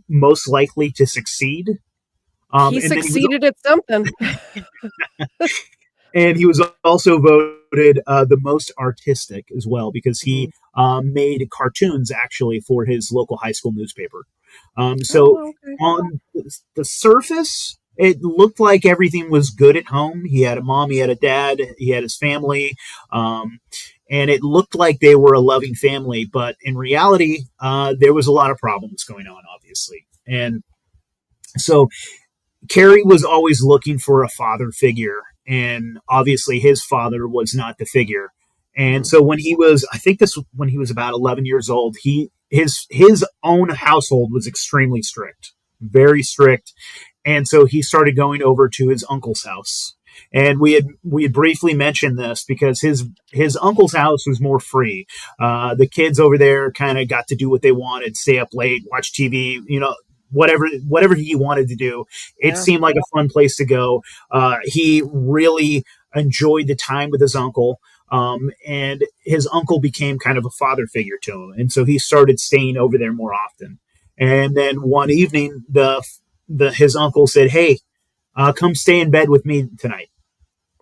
most likely to succeed. He And then succeeded at something. he was also voted the most artistic as well, because he Mhm. made cartoons actually for his local high school newspaper. So Oh, okay. on the surface, it looked like everything was good at home. He had a mom, he had a dad, he had his family, and it looked like they were a loving family. But in reality, there was a lot of problems going on, obviously. And so Cary was always looking for a father figure, and obviously his father was not the figure. And Mhm. so I think when he was about 11 years old, his own household was extremely strict, very strict, and so he started going over to his uncle's house. And we had briefly mentioned this because his uncle's house was more free. The kids over there kind of got to do what they wanted, stay up late, watch TV, whatever he wanted to do. It Yeah. seemed like a fun place to go. He really enjoyed the time with his uncle. And his uncle became kind of a father figure to him, and so he started staying over there more often. And then one evening, his uncle said, "Hey, come stay in bed with me tonight."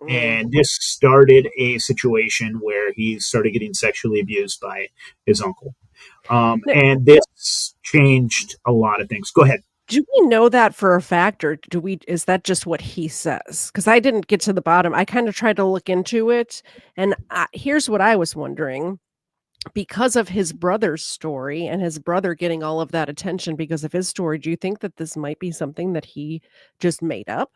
Mm. And this started a situation where he started getting sexually abused by his uncle. Now, And this changed a lot of things. Go ahead. do we know that for a fact, or is that just what he says? Because I didn't get to the bottom. I kind of tried to look into it, and here's what I was wondering. Because of his brother's story and his brother getting all of that attention because of his story, do you think that this might be something that he just made up?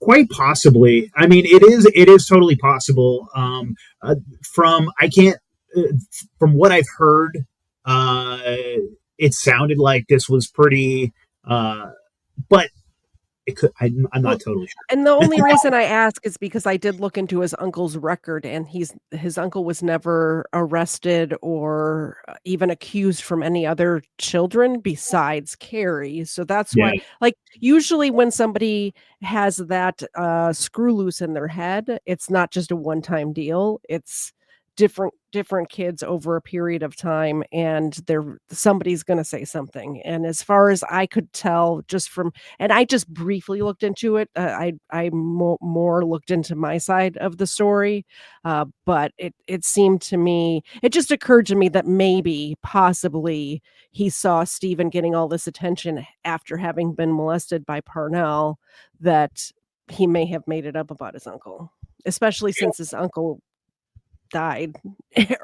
Quite possibly. I mean, it is totally possible. From I can't uh, from what I've heard, uh, it sounded like this was pretty. But it could. I'm Well, not totally sure. and the only reason I ask is because I did look into his uncle's record, and his uncle was never arrested or even accused from any other children besides Cary. So that's Yeah, why, like, usually when somebody has that screw loose in their head, it's not just a one-time deal. It's different kids over a period of time, and somebody's going to say something. And as far as I could tell, just from and I just briefly looked into it. More looked into my side of the story, but it seemed to me, it just occurred to me that maybe, possibly, he saw Stephen getting all this attention after having been molested by Parnell, that he may have made it up about his uncle, especially since his uncle died,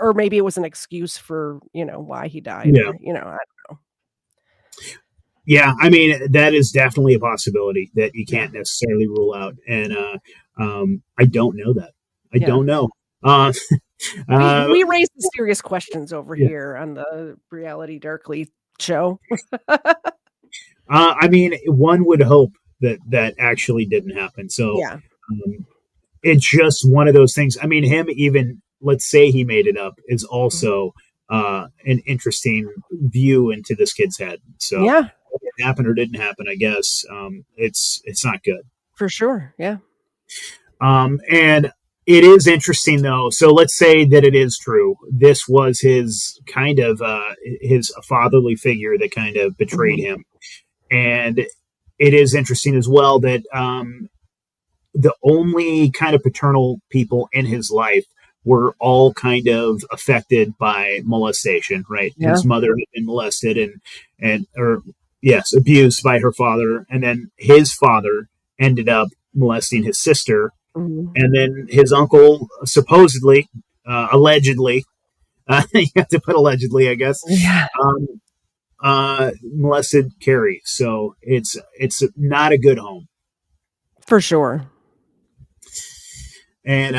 or maybe it was an excuse for why he died, yeah, or I don't know. yeah. I mean, that is definitely a possibility that you Yeah, can't necessarily rule out, and I don't know that. I yeah. don't know. Uh, We uh, we raise the serious questions over yeah. here on the Reality Darkly show. I mean, one would hope that that actually didn't happen. So Yeah. um, it's just one of those things. I mean, him even, let's say he made it up, is Mhm. also an interesting view into this kid's head. So Yeah, whether it happened or didn't happen, I guess it's not good. for sure. Yeah. And it is interesting though. So let's say that it is true. This was his kind of his fatherly figure that kind of betrayed Mhm. him, and it is interesting as well that the only kind of paternal people in his life were all kind of affected by molestation, right? Yeah. His mother had been molested and or yes, abused by her father, and then his father ended up molesting his sister, Mhm. and then his uncle supposedly, allegedly, you have to put allegedly, I guess, Yeah, um, molested Cary. So it's not a good home. for sure. And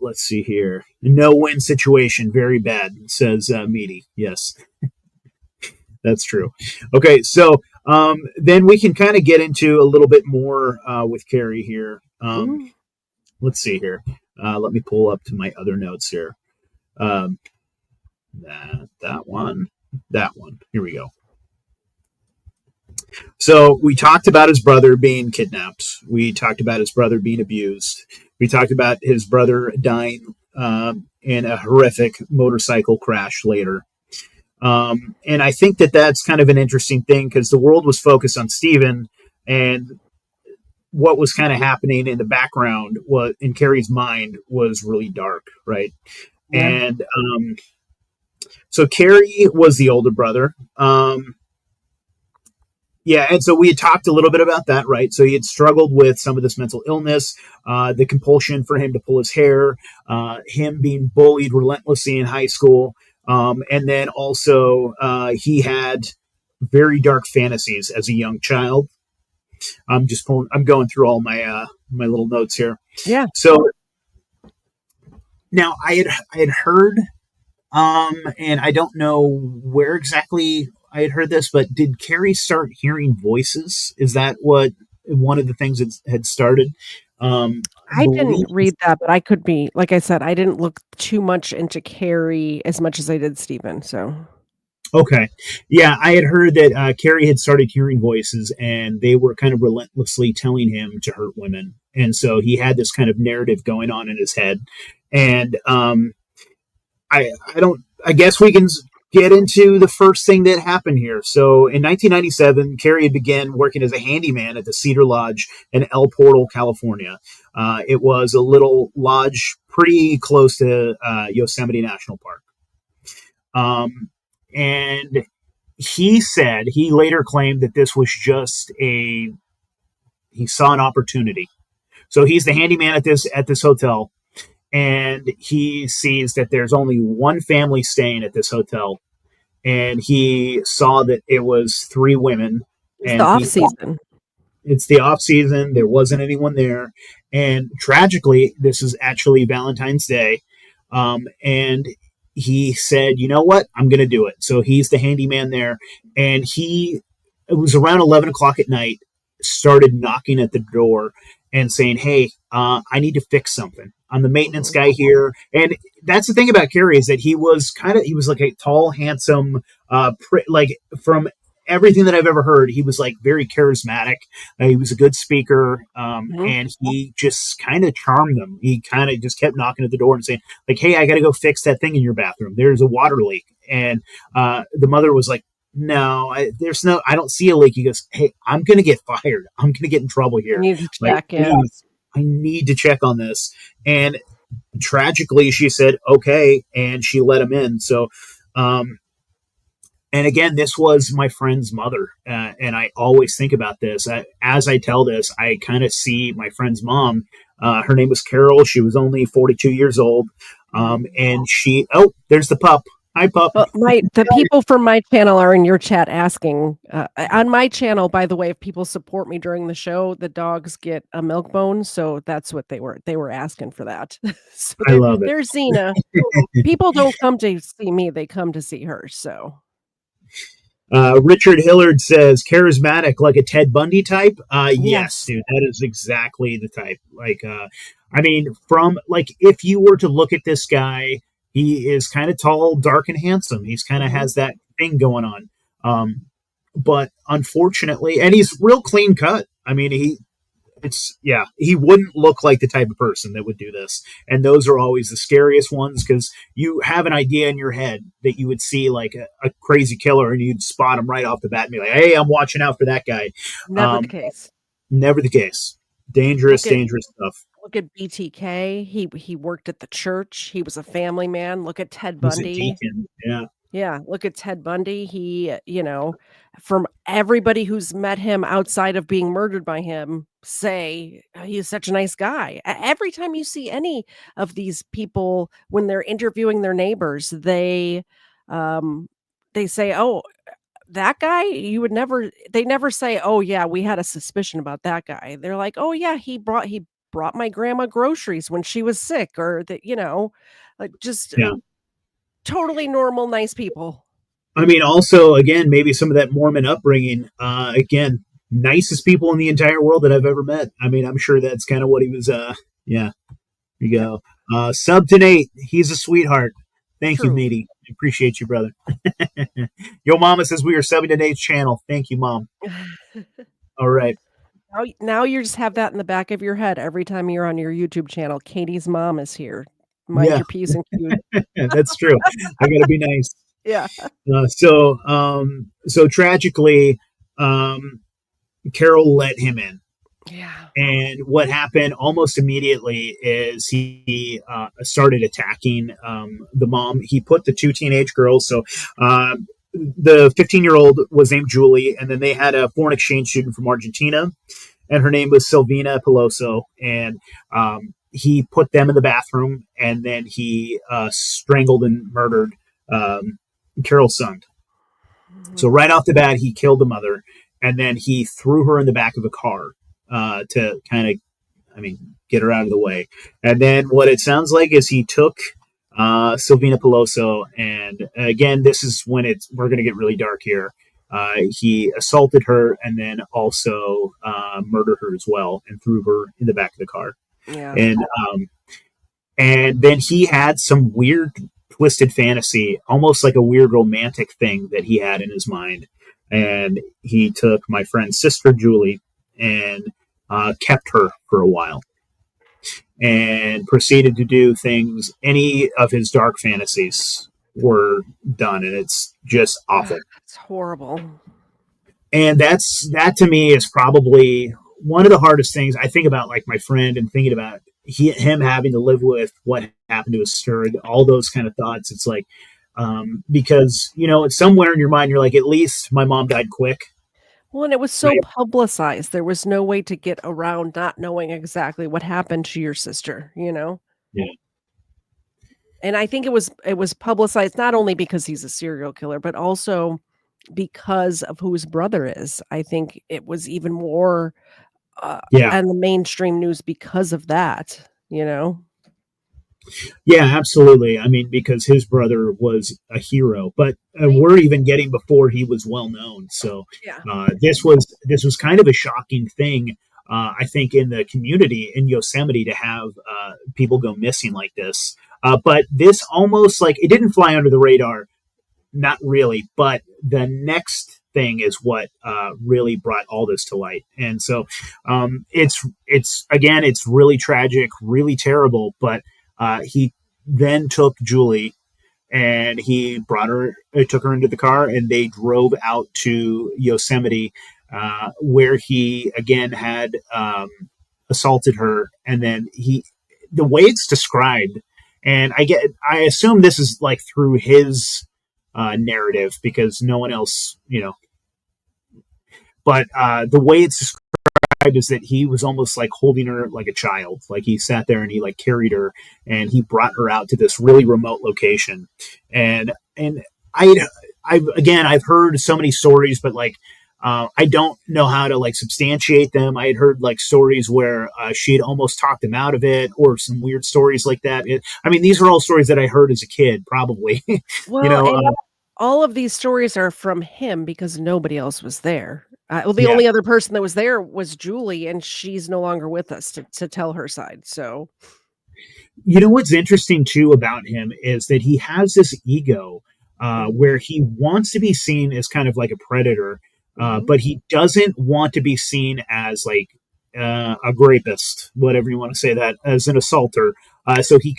let's see here. No win situation, very bad, says Meaty. Yes, that's true. Okay, so then we can kind of get into a little bit more with Cary here. Mhm. Let's see here. Let me pull up to my other notes here. Um, that one, that one. Here we go. So we talked about his brother being kidnapped. We talked about his brother being abused. We talked about his brother dying in a horrific motorcycle crash later. And I think that that's kind of an interesting thing because the world was focused on Stephen, and what was kind of happening in the background was in Carrie's mind was really dark, right? Yeah. And so Carrie was the older brother. Yeah, and so we had talked a little bit about that, right? So he had struggled with some of this mental illness, the compulsion for him to pull his hair, him being bullied relentlessly in high school, and then also he had very dark fantasies as a young child. I'm going through all my little notes here. Yeah. So now I had heard, and I don't know where exactly I had heard this, but did Carrie start hearing voices? Is that what one of the things that had started? I I believe. didn't read that, but I could be, like I said, I didn't look too much into Cary as much as I did Stephen. So Okay, yeah, I had heard that Carrie had started hearing voices, and they were kind of relentlessly telling him to hurt women, and so he had this kind of narrative going on in his head, and I don't. I guess we can get into the first thing that happened here. So in 1997, Carrie began working as a handyman at the Cedar Lodge in El Portal, California. It was a little lodge pretty close to Yosemite National Park. And he later claimed that this was just he saw an opportunity. So he's the handyman at this hotel, and he sees that there's only one family staying at this hotel, and he saw that it was three women, it's the and off he thought season. it's the off season, there wasn't anyone there, and tragically this is actually Valentine's Day, and he said, you know what, I'm going to do it. So he's the handyman there, and it was around 11 o'clock at night. started knocking at the door and saying, "Hey, I need to fix something. I'm the maintenance guy here." And that's the thing about Cary, is that he was like a tall, handsome, like from everything that I've ever heard, he was like very charismatic. He was a good speaker, and he just kind of charmed them. He kind of just kept knocking at the door and saying, like, "Hey, I got to go fix that thing in your bathroom. There's a water leak." And the mother was like, "No, I don't see a leak." He goes, "Hey, I'm going to get fired. I'm going to get in trouble You here. need to Like, check in. please, I need to check on this." And tragically, she said, "Okay." And she let him in. So, and again, this was my friend's mother. And I always think about this. As I tell this, I kind of see my friend's mom. Her name was Carol. She was only 42 years old. And there's the pup. Hi, pup. Well, the people from my channel are in your chat asking. On my channel, by the way, if people support me during the show, the dogs get a milk bone. So that's what they were asking for that. So I love it. there's Xena. People don't come to see me; they come to see her. So. Richard Hillard says charismatic, like a Ted Bundy type. Yes, Yes. dude, that is exactly the type. Like, I mean, from like, if you were to look at this guy, he is kind of tall, dark, and handsome. He's kind of has that thing going on. But unfortunately, and he's real clean cut. I mean, he wouldn't look like the type of person that would do this. And those are always the scariest ones, because you have an idea in your head that you would see like a crazy killer, and you'd spot him right off the bat and be like, "Hey, I'm watching out for that guy." Never the case. Never the case. Dangerous stuff. Look at BTK. He worked at the church. He was a family man. Look at Ted He's a Bundy. deacon. Yeah. Yeah, look at Ted Bundy. He, from everybody who's met him outside of being murdered by him, say he's such a nice guy. Every time you see any of these people when they're interviewing their neighbors, they say, "Oh, that guy." They never say, "Oh yeah, we had a suspicion about that guy." They're like, "Oh yeah, he brought my grandma groceries when she was sick," or that, like just Yeah. totally normal, nice people. I mean, also, again, maybe some of that Mormon upbringing. Again, nicest people in the entire world that I've ever met. I mean, I'm sure that's kind of what he was. Yeah, here you go. Sub to Nate. He's a sweetheart. Thank you, True. Meaty. I appreciate you, brother. Yo, Mama says we are subbing to Nate's channel. Thank you, Mom. All right. Now you just have that in the back of your head every time you're on your YouTube channel. Katie's mom is here. Mind Yeah. your P's and Q's. That's true. I got to be nice. Yeah. So tragically, Carol let him in. Yeah. And what happened almost immediately is he started attacking the mom. He put the two teenage girls. So the 15-year-old was named Julie, and then they had a foreign exchange student from Argentina, and her name was Silvina Peloso. And he put them in the bathroom, and then he strangled and murdered Carol's son. So right off the bat, he killed the mother, and then he threw her in the back of a car to kind of, get her out of the way. And then what it sounds like is he took Silvina Peloso, and again, this is when we're going to get really dark here. He assaulted her and then also murdered her as well, and threw her in the back of the car. Yeah. And then he had some weird, twisted fantasy, almost like a weird romantic thing that he had in his mind. And he took my friend's sister, Julie, and kept her for a while, and proceeded to do things. Any of his dark fantasies were done, and it's just awful. It's horrible. And that to me is probably one of the hardest things I think about, like my friend, and thinking about him having to live with what happened to his sister, and all those kind of thoughts. It's like, because, it's somewhere in your mind, you're like, at least my mom died quick. Well, and it was so publicized. There was no way to get around not knowing exactly what happened to your sister, Yeah. And I think it was publicized not only because he's a serial killer, but also because of who his brother is. I think it was even more on the mainstream news because of that, Yeah, absolutely. I mean, because his brother was a hero, but we're even getting before he was well known. So Yeah. this was kind of a shocking thing. I think in the community in Yosemite to have people go missing like this. But this almost like it didn't fly under the radar, not really. But the next thing is what really brought all this to light. And so it's again, it's really tragic, really terrible. But he then took Julie and he took her into the car, and they drove out to Yosemite, where he again had assaulted her, and then the way it's described, and I assume this is like through his narrative because no one else, but the way it's described is that he was almost like holding her like a child. Like he sat there and he like carried her and he brought her out to this really remote location. And I've heard so many stories, but like I don't know how to like substantiate them. I had heard like stories where she had almost talked him out of it, or some weird stories like that. I mean, these are all stories that I heard as a kid, probably. you Well, know, and all of these stories are from him because nobody else was there. Well, the yeah. only other person that was there was Julie, and she's no longer with us to tell her side. So, You know what's interesting too about him is that he has this ego where he wants to be seen as kind of like a predator, but he doesn't want to be seen as like a rapist, whatever you want to say that, as an assaulter. So he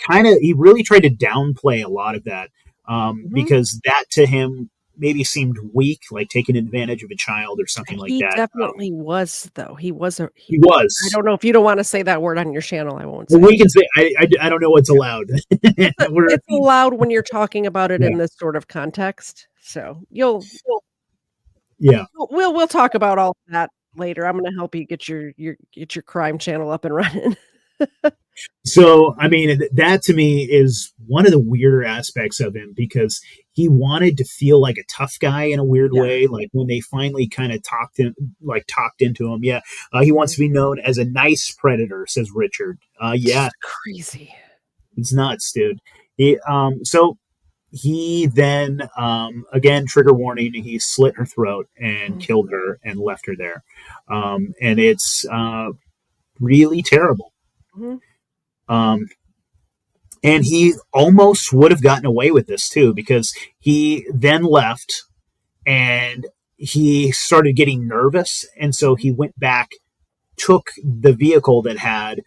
really tried to downplay a lot of that because that to him maybe seemed weak, like taking advantage of a child or something like he that. definitely was, though. He was He I was. don't know if you don't want to say that word on your channel, I won't Well, say we it. can say I don't know what's allowed. It's allowed when you're talking about it Yeah. in this sort of context. So Yeah. we'll talk about all that later. I'm gonna help you get your crime channel up and running. So, I mean, that to me is one of the weirder aspects of him because he wanted to feel like a tough guy in a weird Yeah. way. Like when they finally kind of talked into him. Yeah. He wants to be known as a nice predator, says Richard. Yeah, Crazy. it's nuts, dude. So he then, again, trigger warning, he slit her throat and killed her and left her there. And it's really terrible. Mhm. And he almost would have gotten away with this too, because he then left and he started getting nervous. And so he went back, took the vehicle that had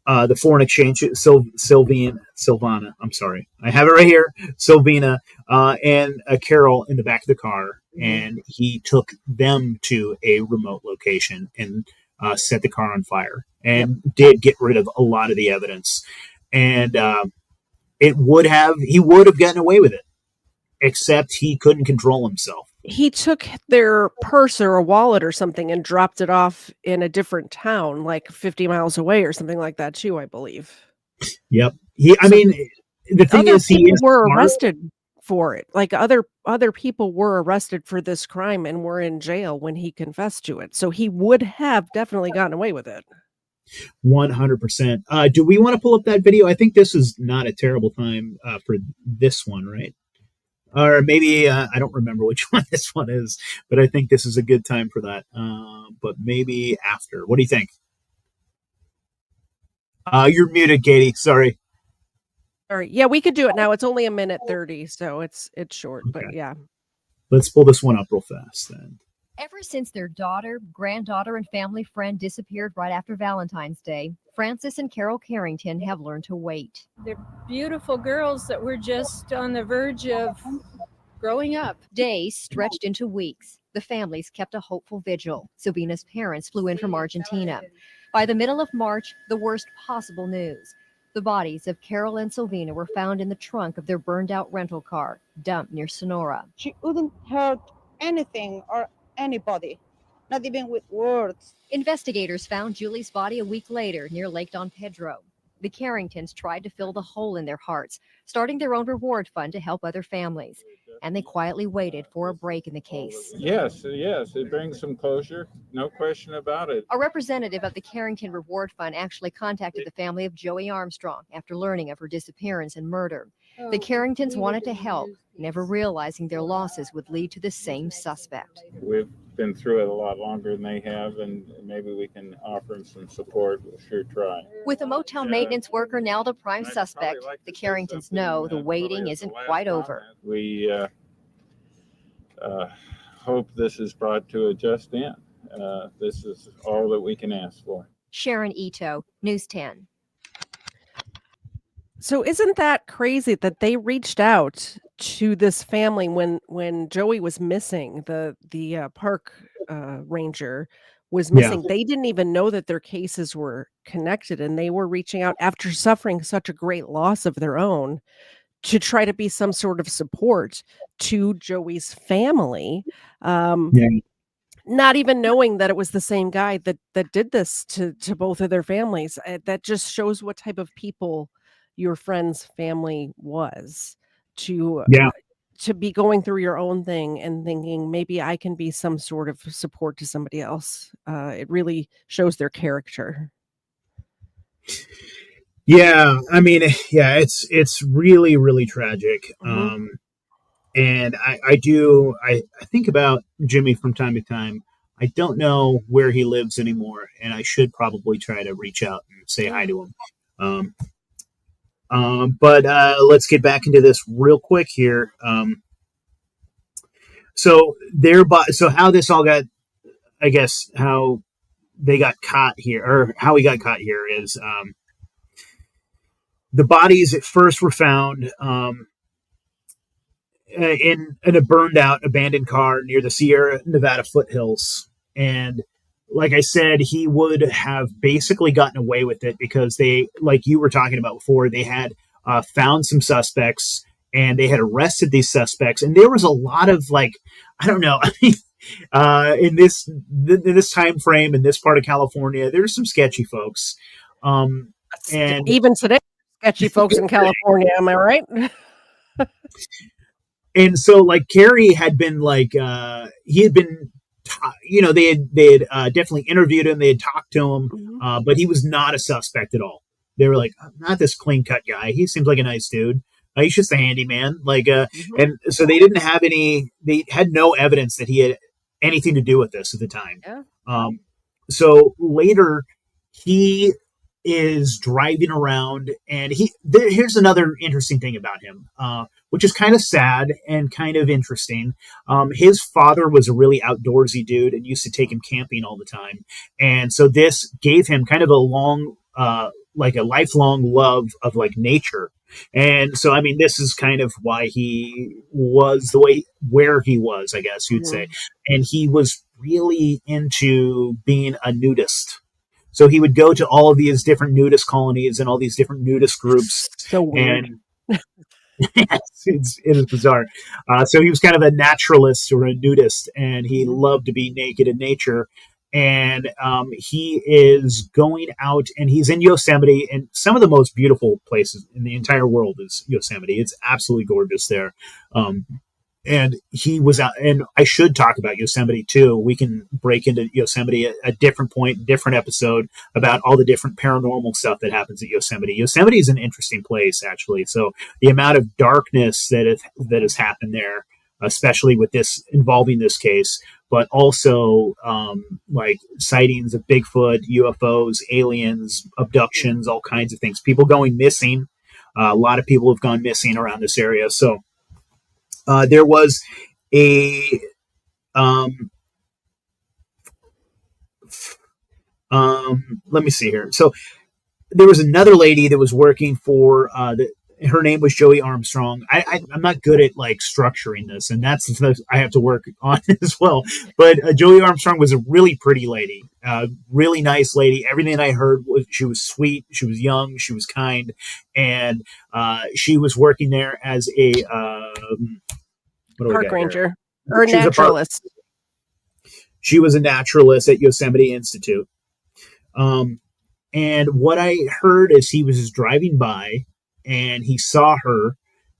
the foreign exchange, Sylvana, I'm sorry, I have it right here, Sylvina, and Carol in the back of the car. And he took them to a remote location and set the car on fire and did get rid of a lot of the evidence. And he would have gotten away with it, except he couldn't control himself. He took their purse or a wallet or something and dropped it off in a different town, like 50 miles away or something like that too, I believe. Yep. I mean, the thing Other is, he people is were smart. arrested for it. Like other people were arrested for this crime and were in jail when he confessed to it. So he would have definitely gotten away with it. 100%. Do we want to pull up that video? I think this is not a terrible time for this one, right? Or maybe I don't remember which one this one is, but I think this is a good time for that. But maybe after. What do you think? You're muted, Katie. Sorry. All right. Yeah, we could do it now. It's only a minute 30, so it's short, but Okay. yeah. Let's pull this one up real fast then. Ever since their daughter, granddaughter, and family friend disappeared right after Valentine's Day, Francis and Carol Carrington have learned to wait. They're beautiful girls that were just on the verge of growing up. Days stretched into weeks. The families kept a hopeful vigil. Sabina's parents flew in from Argentina. By the middle of March, the worst possible news. The bodies of Carol and Sylvina were found in the trunk of their burned-out rental car, dumped near Sonora. She wouldn't hurt anything or anybody, not even with words. Investigators found Julie's body a week later near Lake Don Pedro. The Carringtons tried to fill the hole in their hearts, starting their own reward fund to help other families. and they quietly waited for a break in the case. Yes, it brings some closure, no question about it. A representative of the Carrington Reward Fund actually contacted the family of Joey Armstrong after learning of her disappearance and murder. The Carringtons wanted to help, never realizing their losses would lead to the same suspect. We've been through it a lot longer than they have, and maybe we can offer them some support. We'll sure try. With a motel maintenance worker now the prime suspect, the Carringtons know the waiting isn't quite over. We hope this is brought to a just end. This is all that we can ask for. Sharon Ito, News 10. So isn't that crazy that they reached out to this family when Joey was missing, the park ranger was missing? They didn't even know that their cases were connected, and they were reaching out after suffering such a great loss of their own to try to be some sort of support to Joey's family. Not even knowing that it was the same guy that did this to both of their families. That just shows what type of people your friend's family was, to be going through your own thing and thinking maybe I can be some sort of support to somebody else. It really shows their character. Yeah, I mean, it's really, really tragic. And I think about Jimmy from time to time. I don't know where he lives anymore, and I should probably try to reach out and say hi to him. But let's get back into this real quick here. So how this all got, I guess, how they got caught here, or how he got caught here is the bodies at first were found in a burned out abandoned car near the Sierra Nevada foothills. And like I said, he would have basically gotten away with it because they, like you were talking about before, they had found some suspects and they had arrested these suspects. And there was a lot of, like, I don't know, in this time frame in this part of California, there's some sketchy folks. And even today, sketchy folks in California, am I right? And so, like, Cary had been like, he had been, they had definitely interviewed him. They had talked to him, but he was not a suspect at all. They were like, not this clean cut guy. He seems like a nice dude. He's just a handyman. Like, and so they didn't have they had no evidence that he had anything to do with this at the time. Yeah. So later he is driving around, and here's another interesting thing about him, which is kind of sad and kind of interesting. His father was a really outdoorsy dude and used to take him camping all the time, and so this gave him kind of a lifelong love of, like, nature. And so, I mean, this is kind of why he was where he was, I guess you'd say. And he was really into being a nudist. So he would go to all of these different nudist colonies and all these different nudist groups. So weird. And yes, it is bizarre. So he was kind of a naturalist or a nudist, and he loved to be naked in nature. And he is going out, and he's in Yosemite, and some of the most beautiful places in the entire world is Yosemite. It's absolutely gorgeous there. And he was out, and I should talk about Yosemite too. We can break into Yosemite at a different point, different episode about all the different paranormal stuff that happens at Yosemite. Yosemite is an interesting place, actually. So the amount of darkness that has happened there, especially with this involving this case, but also like sightings of Bigfoot, UFOs, aliens, abductions, all kinds of things. People going missing. A lot of people have gone missing around this area. So there was a let me see here. So there was another lady that was working for her name was Joey Armstrong. I'm not good at, like, structuring this, and that's I have to work on as well. But Joey Armstrong was a really pretty lady, really nice lady. Everything I heard was she was sweet, she was young, she was kind, and she was working there as a park ranger or a naturalist. She was a naturalist at Yosemite Institute. And what I heard is he was just driving by, and he saw her,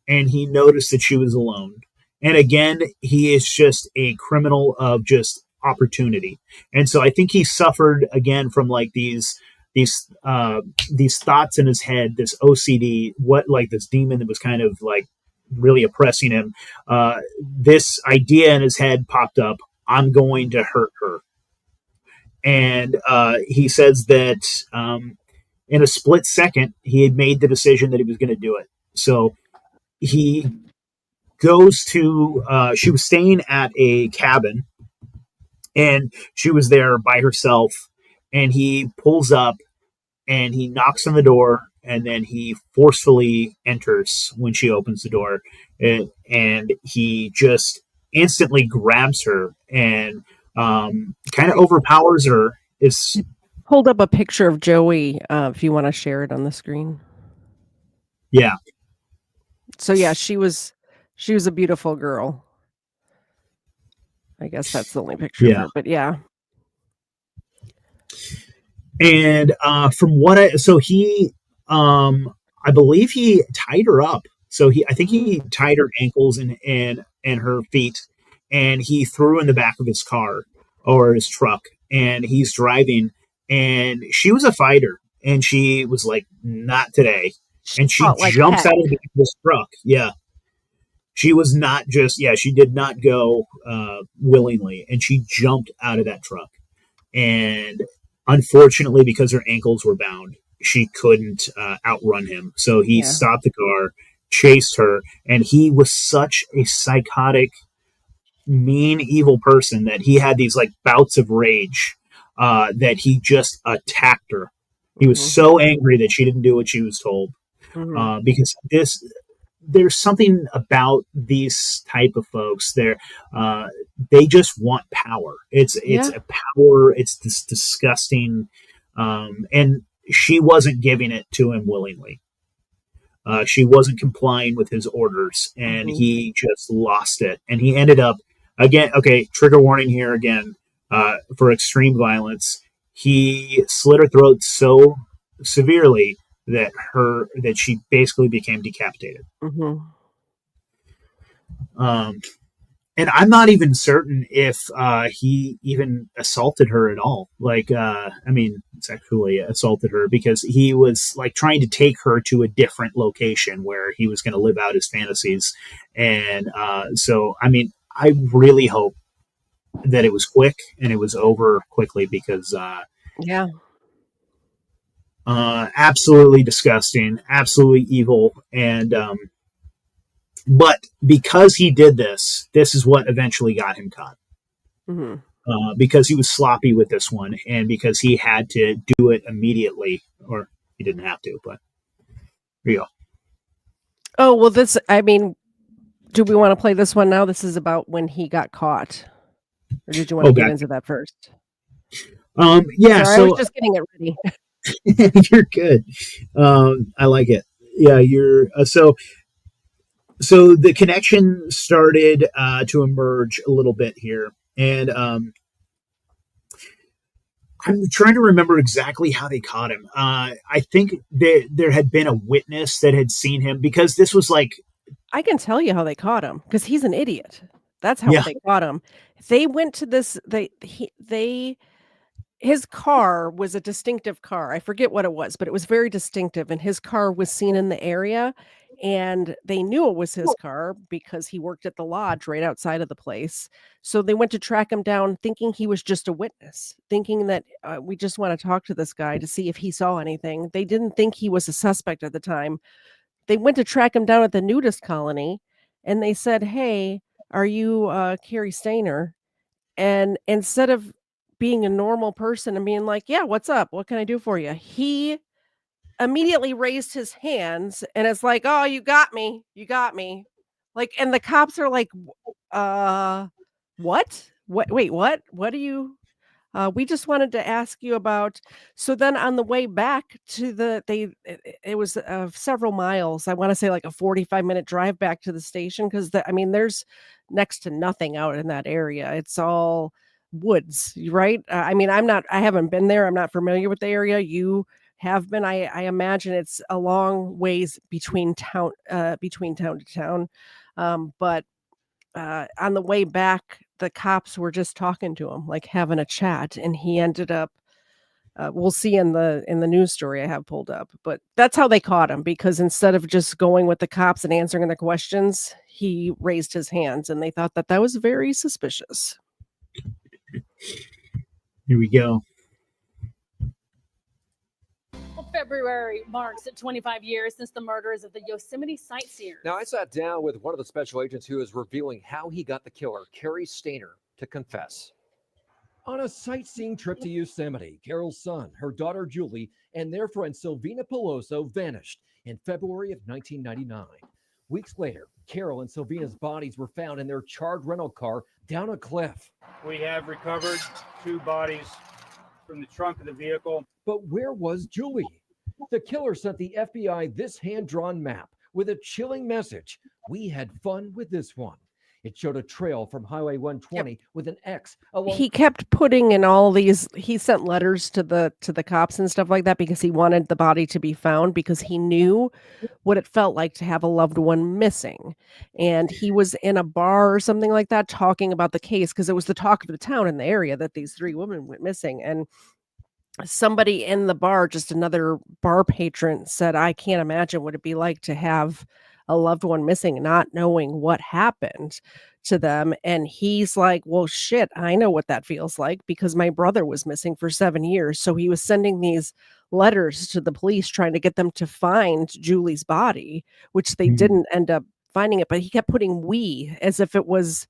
and he noticed that she was alone. And again, he is just a criminal of just opportunity. And so I think he suffered again from like these these thoughts in his head, this OCD, what like this demon that was kind of like really oppressing him. This idea in his head popped up: I'm going to hurt her. And he says that in a split second, he had made the decision that he was going to do it. So he goes to, she was staying at a cabin and she was there by herself. And he pulls up and he knocks on the door and then he forcefully enters when she opens the door. And he just instantly grabs her and kind of overpowers her. Is Hold up a picture of Joey if you want to share it on the screen. Yeah. So yeah, she was a beautiful girl. I guess that's the only picture of Yeah. her, but yeah. And from what I believe he tied her up. So I think he tied her ankles and her feet, and he threw her in the back of his car or his truck, and he's driving. And she was a fighter, and she was like, "Not today," and she fought like jumps heck. out of the back of this truck. Yeah, she was not just she did not go willingly, and she jumped out of that truck. And unfortunately, because her ankles were bound, she couldn't outrun him. So he Yeah. stopped the car, chased her, and he was such a psychotic, mean, evil person that he had these like bouts of rage that he just attacked her. He was so angry that she didn't do what she was told because there's something about these type of folks. They just want power. It's a power. It's this disgusting, and she wasn't giving it to him willingly. She wasn't complying with his orders, and he just lost it. And he ended up again. Okay, trigger warning here again for extreme violence. He slit her throat so severely that she basically became decapitated. And I'm not even certain if he even assaulted her at all. Like, I mean, sexually assaulted her because he was like trying to take her to a different location where he was going to live out his fantasies. And so, I mean, I really hope that it was quick and it was over quickly because absolutely disgusting, absolutely evil. And but because he did this is what eventually got him caught. Because he was sloppy with this one, and because he had to do it immediately, or he didn't have to. But here you go. Oh well, I mean, do we want to play this one now? This is about when he got caught, or did you want to get into that first? Yeah. Sorry, I was just getting it ready. You're good. I like it. Yeah, you're so the connection started to emerge a little bit here, and I'm trying to remember exactly how they caught him. I think there had been a witness that had seen him because this was like. I can tell you how they caught him because he's an idiot. That's how they caught him. They went to this. His car was a distinctive car. I forget what it was, but it was very distinctive. And his car was seen in the area, and they knew it was his car because he worked at the lodge right outside of the place. So they went to track him down, thinking he was just a witness, thinking that we just want to talk to this guy to see if he saw anything. They didn't think he was a suspect at the time. They went to track him down at the nudist colony, and they said, "Hey, are you Cary Stayner?" And instead of being a normal person and being like, "Yeah, what's up? What can I do for you?" He immediately raised his hands and it's like, "Oh, you got me. You got me." Like, and the cops are like, what? Wait, what? What do you we just wanted to ask you about." So then on the way back to it was several miles. I want to say like a 45-minute drive back to the station because I mean, there's next to nothing out in that area. It's all woods, right? I mean, I haven't been there. I'm not familiar with the area. You have been. I imagine it's a long ways between town to town. But on the way back, the cops were just talking to him, like having a chat, and he ended up. We'll see in the news story I have pulled up, but that's how they caught him, because instead of just going with the cops and answering their questions, he raised his hands, and they thought that that was very suspicious. Here we go. Well, February marks 25 years since the murders of the Yosemite sightseers. Now, I sat down with one of the special agents who is revealing how he got the killer, Cary Stayner, to confess. On a sightseeing trip to Yosemite, Carol's son, her daughter Julie, and their friend Silvina Peloso vanished in February of 1999. Weeks later, Carol and Silvina's bodies were found in their charred rental car down a cliff. We have recovered 2 bodies from the trunk of the vehicle. But where was Julie? The killer sent the FBI this hand-drawn map with a chilling message. We had fun with this one. It showed a trail from Highway 120 with an X along. He kept putting in all these. He sent letters to the cops and stuff like that because he wanted the body to be found, because he knew what it felt like to have a loved one missing. And he was in a bar or something like that talking about the case, because it was the talk of the town in the area that these 3 women went missing. And somebody in the bar, just another bar patron, said, I can't imagine what it'd be like to have a loved one missing, not knowing what happened to them. And he's like, well, shit, I know what that feels like, because my brother was missing for 7 years. So he was sending these letters to the police trying to get them to find Julie's body, which they didn't end up finding it. But he kept putting we as if it was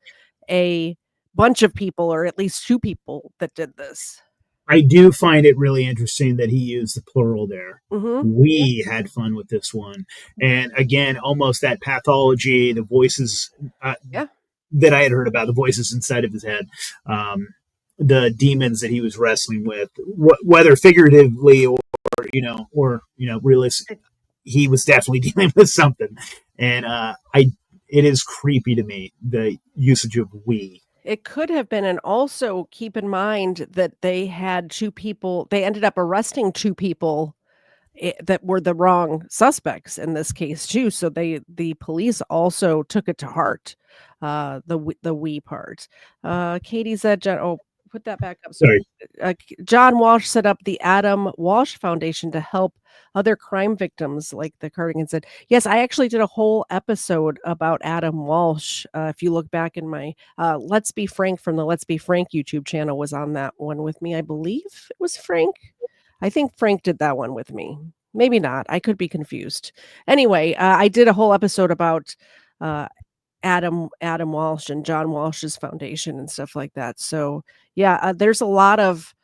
a bunch of people, or at least 2 people that did this. I do find it really interesting that he used the plural there. Mm-hmm. We had fun with this one. And again, almost that pathology, the voices that I had heard about, the voices inside of his head, the demons that he was wrestling with, whether figuratively or realistic, he was definitely dealing with something. And it is creepy to me, the usage of we. It could have been. And also keep in mind that they had 2 people, they ended up arresting 2 people that were the wrong suspects in this case too. So the police also took it to heart, the we part. Katie said, put that back up. Sorry. John Walsh set up the Adam Walsh Foundation to help other crime victims, like the Cardigan said. Yes, I actually did a whole episode about Adam Walsh. If you look back in my Let's Be Frank from the Let's Be Frank YouTube channel was on that one with me. I believe it was Frank. I think Frank did that one with me. Maybe not. I could be confused. Anyway, I did a whole episode about Adam Walsh and John Walsh's foundation and stuff like that. So yeah, there's a lot of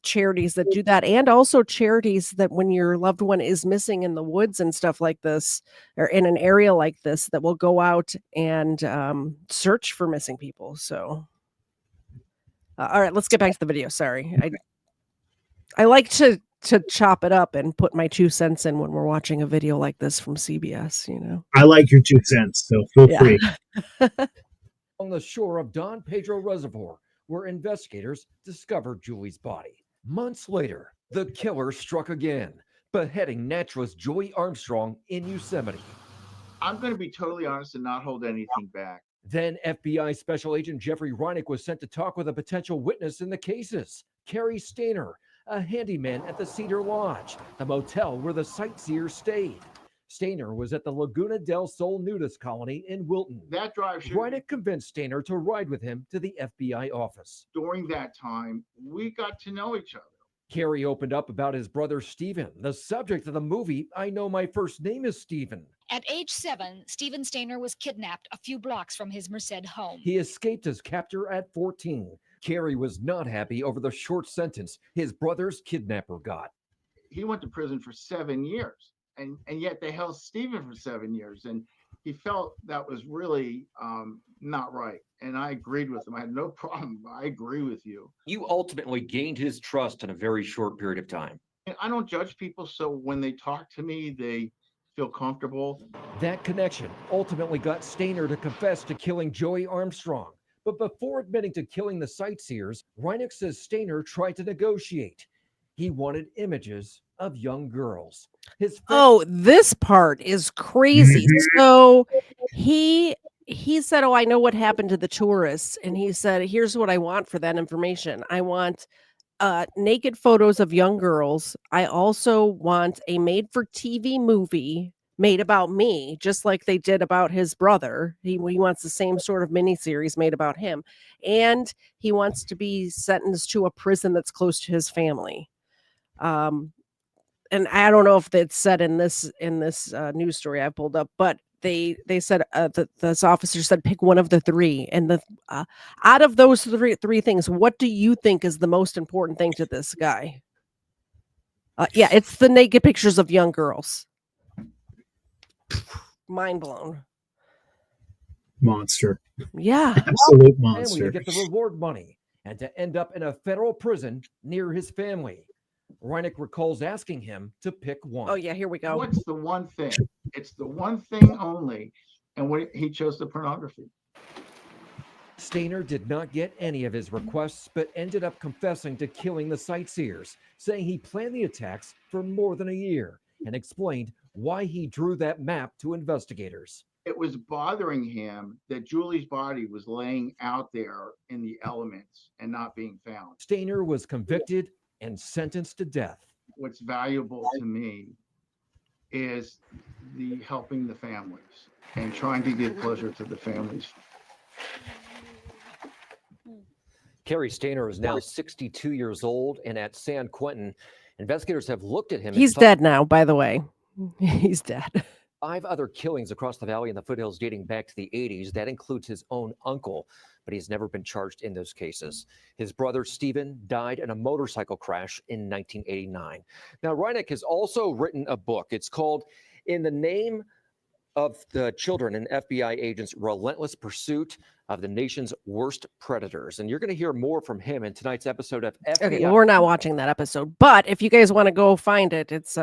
charities that do that, and also charities that when your loved one is missing in the woods and stuff like this, or in an area like this, that will go out and search for missing people. So all right, let's get back to the video. Sorry, I like to chop it up and put my 2 cents in when we're watching a video like this from CBS, I like your 2 cents, so feel free. On the shore of Don Pedro Reservoir, where investigators discovered Julie's body. Months later, the killer struck again, beheading naturalist Joy Armstrong in Yosemite. I'm going to be totally honest and not hold anything back. Then FBI Special Agent Jeffrey Reinick was sent to talk with a potential witness in the cases, Cary Stayner, a handyman at the Cedar Lodge, the motel where the sightseers stayed. Stayner was at the Laguna del Sol nudist colony in Wilton. That drive Reinick convinced Stayner to ride with him to the FBI office. During that time, we got to know each other. Cary opened up about his brother Stephen, the subject of the movie I Know My First Name is Stephen. At age 7, Stephen Stayner was kidnapped a few blocks from his Merced home. He escaped his captor at 14. Cary was not happy over the short sentence his brother's kidnapper got. He went to prison for 7 years, and yet they held Stephen for 7 years, and he felt that was really not right. And I agreed with him. I had no problem. I agree with you. You ultimately gained his trust in a very short period of time. And I don't judge people, so when they talk to me, they feel comfortable. That connection ultimately got Stayner to confess to killing Joey Armstrong. But before admitting to killing the sightseers, Reinick says Stayner tried to negotiate. He wanted images of young girls. This part is crazy. So he he said, "Oh, I know what happened to the tourists." And he said, "Here's what I want for that information. I want naked photos of young girls. I also want a made-for-TV movie made about me, just like they did about his brother. He wants the same sort of miniseries made about him, and he wants to be sentenced to a prison that's close to his family." And I don't know if it's said in this news story I pulled up, but they said that this officer said pick one of the three, and the out of those three things, what do you think is the most important thing to this guy? Yeah, it's the naked pictures of young girls. Mind blown. Monster. Yeah, Absolute Family to monster. get the reward money and to end up in a federal prison near his family. Reineck recalls asking him to pick one. Oh yeah, here we go. What's the one thing? It's the one thing only. And he chose the pornography. Stayner did not get any of his requests, but ended up confessing to killing the sightseers, saying he planned the attacks for more than a year and explained why he drew that map to investigators. It was bothering him that Julie's body was laying out there in the elements and not being found. Stayner was convicted and sentenced to death. What's valuable to me is the helping the families and trying to give pleasure to the families. Cary Stayner is now 62 years old, and at San Quentin, investigators have looked at him. He's dead now, by the way. He's dead. 5 other killings across the valley in the foothills dating back to the 80s. That includes his own uncle, but he's never been charged in those cases. His brother, Stephen, died in a motorcycle crash in 1989. Now, Reineck has also written a book. It's called In the Name of the Children, an FBI agent's relentless pursuit of the nation's worst predators. And you're going to hear more from him in tonight's episode of FBI. Okay, well, we're not watching that episode, but if you guys want to go find it, it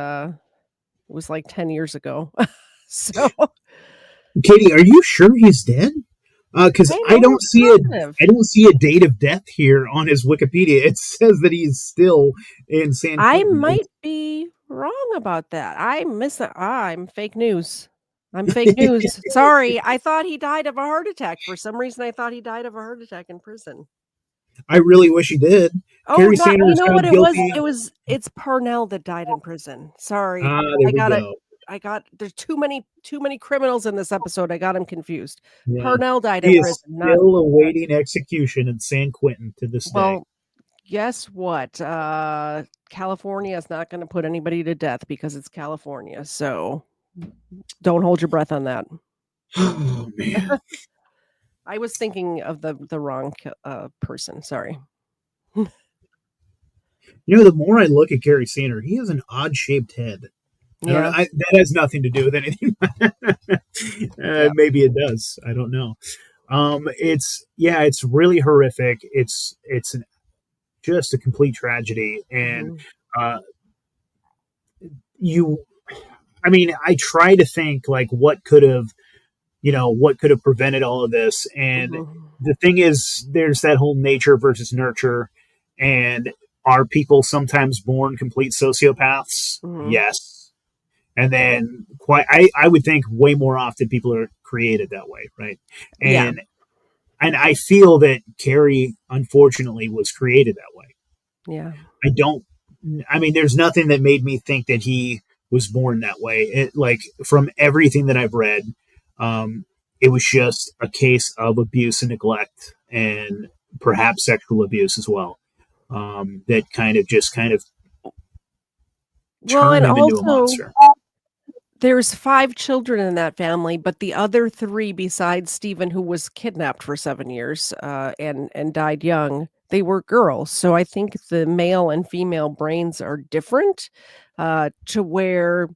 was like 10 years ago. So, Katie, are you sure he's dead? Because I don't see a date of death here on his Wikipedia. It says that he's still in San Quentin. I might be wrong about that. I miss that. I'm fake news. I'm fake news. Sorry. I thought he died of a heart attack. For some reason, I thought he died of a heart attack in prison. I really wish he did. Oh, Cary no, Stayner you know what guilty. it's Parnell that died in prison. Sorry. There we go. There's too many criminals in this episode. I got him confused. Yeah. Parnell died He in is prison. still awaiting execution in San Quentin to this day. Well, guess what? California is not going to put anybody to death because it's California. So don't hold your breath on that. Oh man. I was thinking of the wrong person. Sorry. The more I look at Cary Stayner, he has an odd-shaped head. Yeah. That has nothing to do with anything. Maybe it does. I don't know. It's really horrific. It's just a complete tragedy. And I try to think like what could have prevented all of this. And the thing is, there's that whole nature versus nurture. And are people sometimes born complete sociopaths? Yes. And then I would think way more often people are created that way, right? And I feel that Cary, unfortunately, was created that way. Yeah. There's nothing that made me think that he was born that way. From everything that I've read, it was just a case of abuse and neglect and perhaps sexual abuse as well. That kind of turned him into a monster. There's 5 children in that family, but the other 3 besides Stephen, who was kidnapped for 7 years and died young, they were girls. So I think the male and female brains are different to where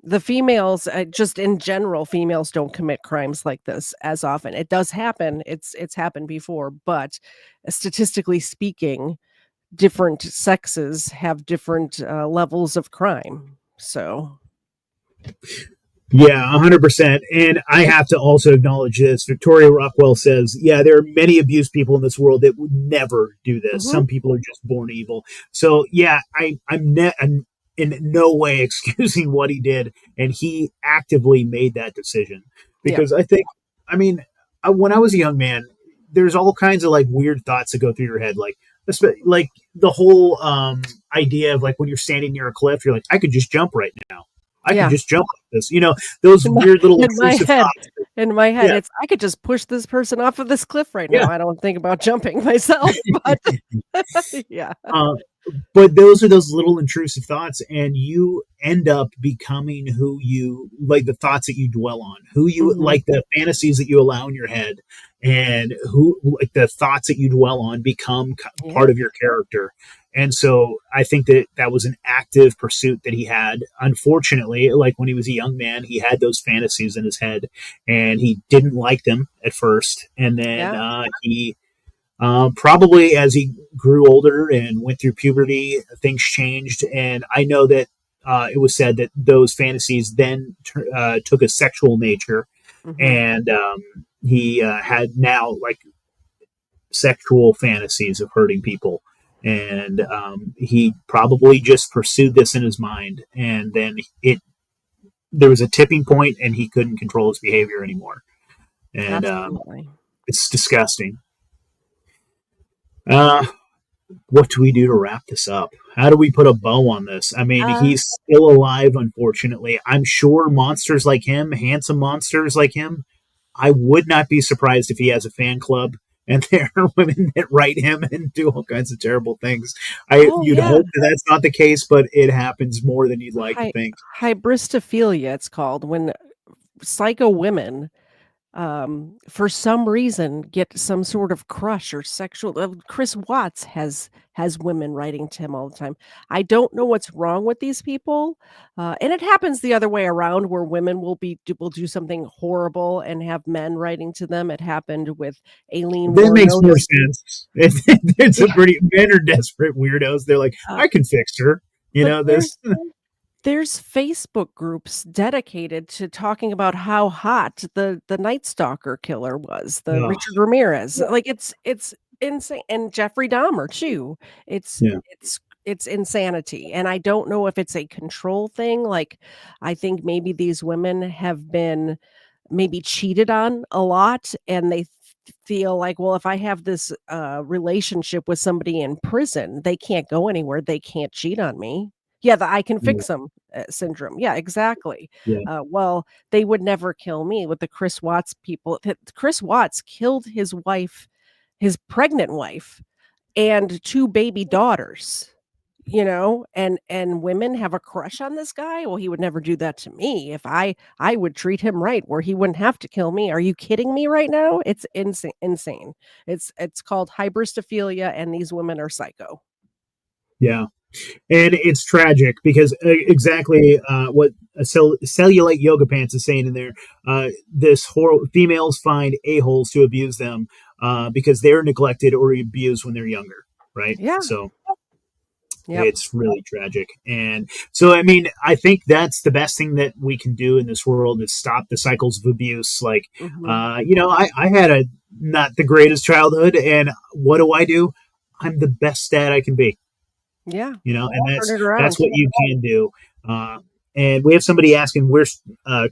the females, just in general, females don't commit crimes like this as often. It does happen. It's happened before, but statistically speaking, different sexes have different levels of crime. So... Yeah, 100%. And I have to also acknowledge this. Victoria Rockwell says, there are many abused people in this world that would never do this. Some people are just born evil. So, I'm in no way excusing what he did. And he actively made that decision. Because I think, when I was a young man, there's all kinds of like weird thoughts that go through your head, like the whole idea of like when you're standing near a cliff, you're like, I could just jump right now. I could Yeah. just jump like this. Those In my weird little in my intrusive head thoughts. in my head, Yeah, it's I could just push this person off of this cliff right yeah. now. I don't think about jumping myself, but yeah. Uh, but those are those little intrusive thoughts, and you end up becoming who you like, the thoughts that you dwell on, who you Mhm. like, the fantasies that you allow in your head, and who like the thoughts that you dwell on become Yeah. part of your character. And so I think that that was an active pursuit that he had. Unfortunately, like when he was a young man, he had those fantasies in his head, and he didn't like them at first, and then Yeah. he probably as he grew older and went through puberty, things changed. And I know that it was said that those fantasies then took a sexual nature, Mhm. and he had now like sexual fantasies of hurting people. And he probably just pursued this in his mind, and then there was a tipping point, and he couldn't control his behavior anymore. And Absolutely. it's disgusting. Uh, what do we do to wrap this up? How do we put a bow on this? I mean, Uh, he's still alive, unfortunately. I'm sure monsters like him, handsome monsters like him, I would not be surprised if he has a fan club and there are women that write him and do all kinds of terrible things. oh, You'd yeah. hope that that's not the case, but it happens more than you'd like to Hy think. hybristophilia, it's called, when psycho women for some reason get some sort of crush or sexual Chris Watts has women writing to him all the time. I don't know what's wrong with these people. And it happens the other way around where women will do something horrible and have men writing to them. It happened with Aileen That makes more Wuornos. sense. It's a Yeah. pretty men are desperate weirdos. They're like, Uh, I can fix her. but This. there's Facebook groups dedicated to talking about how hot the Night Stalker killer was, the Oh, Richard Ramirez. Like, it's insane, and Jeffrey Dahmer too. It's yeah. it's insanity, and I don't know if it's a control thing, like, I think maybe these women have been maybe cheated on a lot, and they feel like, well, if I have this relationship with somebody in prison, they can't go anywhere, they can't cheat on me. Yeah, the I can Yeah. fix them syndrome. Yeah, exactly. Yeah. Well, they would never kill me with the Chris Watts people. Chris Watts killed his wife, his pregnant wife, and 2 baby daughters. And women have a crush on this guy. Well, he would never do that to me. If I would treat him right where he wouldn't have to kill me. Are you kidding me right now? It's insane. It's called hybristophilia, and these women are psycho. Yeah. And it's tragic because exactly what Cellulite Yoga Pants is saying in there. Females find a-holes to abuse them because they're neglected or abused when they're younger, right? Yeah. So Yep. it's really tragic. And so, I mean, I think that's the best thing that we can do in this world is stop the cycles of abuse. Like, Mhm. I had a not the greatest childhood, and what do? I'm the best dad I can be. Yeah. And Turn it that's around. what you can do. Uh, and we have somebody asking, "Where's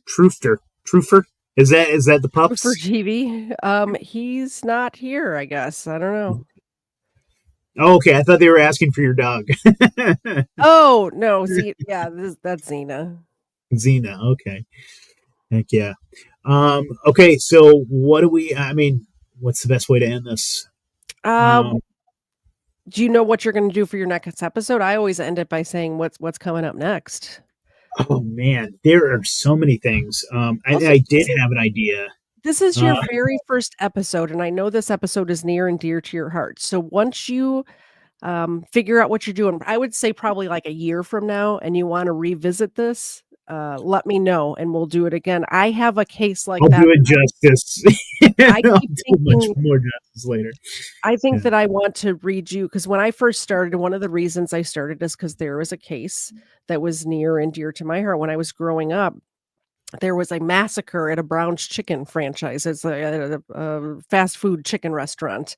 Trooster? Troofer? Is that the For pups?" TV, he's not here, I guess. I don't know. Oh, okay, I thought they were asking for your dog, Oh, no, yeah, that's Xena. Xena. Okay, heck yeah. Okay, so what do we? I mean, what's the best way to end this? Uh, Um, do you know what you're gonna do for your next episode? I always end it by saying what's coming up next. oh man, there are so many things. Also, I did have an idea. this is your Uh, very first episode, and I know this episode is near and dear to your heart. So once you figure out what you're doing, I would say probably like a year from now, and you want to revisit this, let me know and we'll do it again. I have a case like I'll that. do it justice. I I'll keep do much thinking more justice later. I think Yeah. that I want to read you because when I first started, one of the reasons I started is because there was a case that was near and dear to my heart. When I was growing up, there was a massacre at a Brown's Chicken franchise. It's a fast food chicken restaurant.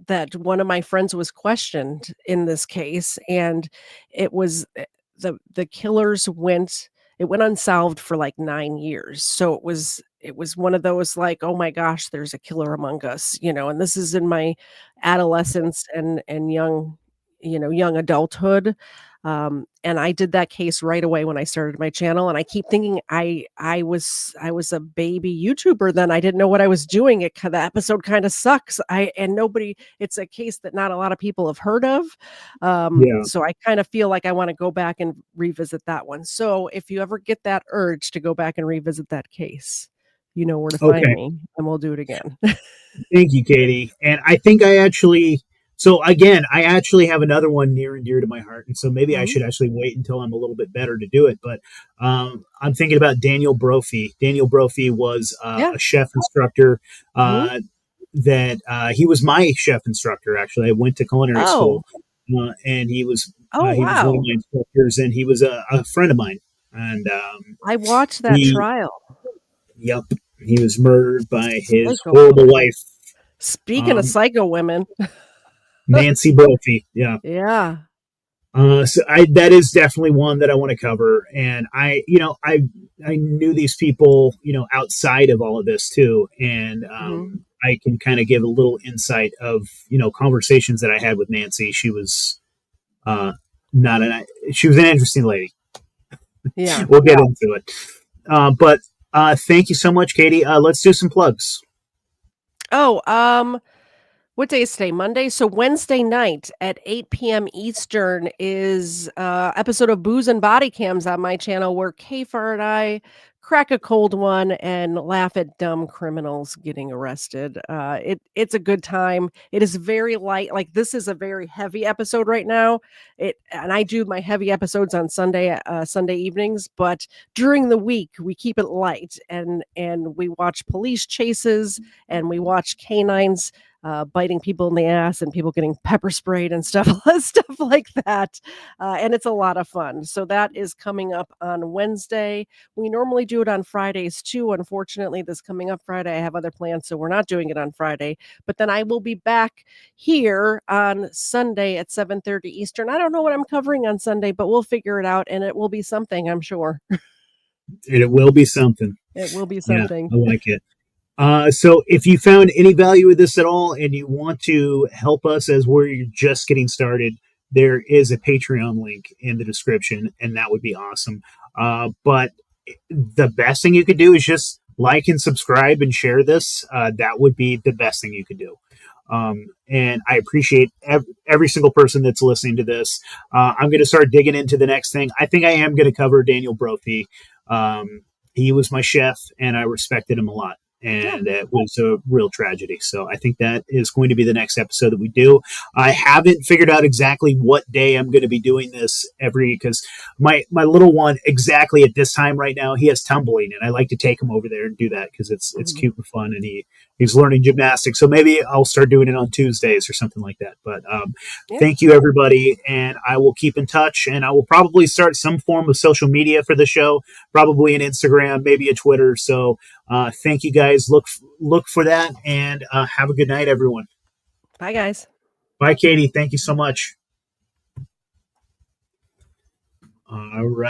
That one of my friends was questioned in this case, and it was the killers went it went unsolved for like 9 years. So it was one of those like, oh my gosh, there's a killer among us, and this is in my adolescence and young, young adulthood. And I did that case right away when I started my channel, and I keep thinking I was a baby YouTuber then. I didn't know what I was doing. The episode kind of sucks. It's a case that not a lot of people have heard of. Yeah. So I kind of feel like I want to go back and revisit that one. So if you ever get that urge to go back and revisit that case, you know where to find Okay. me, and we'll do it again. Thank you, Katie. And I think I actually have another one near and dear to my heart. And so maybe I Mhm. should actually wait until I'm a little bit better to do it. But I'm thinking about Daniel Brophy. Daniel Brophy was Yeah. a chef instructor Mhm. that he was my chef instructor, actually. I went to culinary Oh. school and Oh, he was one of wow. my instructors, and he was a friend of mine. And I watched that he, trial. yep, he was murdered by his Psycho horrible woman. wife, Speaking of psycho women. Nancy Brophy. Yeah. Yeah. That is definitely one that I want to cover, and I knew these people, outside of all of this too, and Mhm. I can kind of give a little insight of conversations that I had with Nancy. She was not an she was an interesting lady. Yeah. We'll get into it, but thank you so much, Katie. Let's do some plugs. Oh, what day is today? Monday? So Wednesday night at 8 PM Eastern is episode of Booze and Body Cams on my channel where Kfar and I crack a cold one and laugh at dumb criminals getting arrested. It's a good time. It is very light. Like this is a very heavy episode right now. And I do my heavy episodes on Sunday evenings, but during the week we keep it light and we watch police chases and we watch canines biting people in the ass and people getting pepper sprayed and stuff, stuff like that. And it's a lot of fun. So that is coming up on Wednesday. We normally do it on Fridays too. Unfortunately, this coming up Friday, I have other plans, so we're not doing it on Friday. But then I will be back here on Sunday at 7:30 Eastern. I don't know what I'm covering on Sunday, but we'll figure it out, and it will be something, I'm sure. It will be something. It will be Yeah, something. I like it. So if you found any value with this at all and you want to help us as we're just getting started, there is a Patreon link in the description, and that would be awesome. But the best thing you could do is just like and subscribe and share this. That would be the best thing you could do. And I appreciate every single person that's listening to this. I'm going to start digging into the next thing. I think I am going to cover Daniel Brophy. He was my chef, and I respected him a lot. And it was a real tragedy. So I think that is going to be the next episode that we do. I haven't figured out exactly what day I'm going to be doing this because my little one exactly at this time right now, he has tumbling, and I like to take him over there and do that because it's cute and fun, and he's learning gymnastics. So maybe I'll start doing it on Tuesdays or something like that. But thank you, everybody, and I will keep in touch, and I will probably start some form of social media for the show, probably an Instagram, maybe a Twitter. So thank you guys. Look for that, and have a good night, everyone. Bye, guys. Bye, Katie. Thank you so much. All right.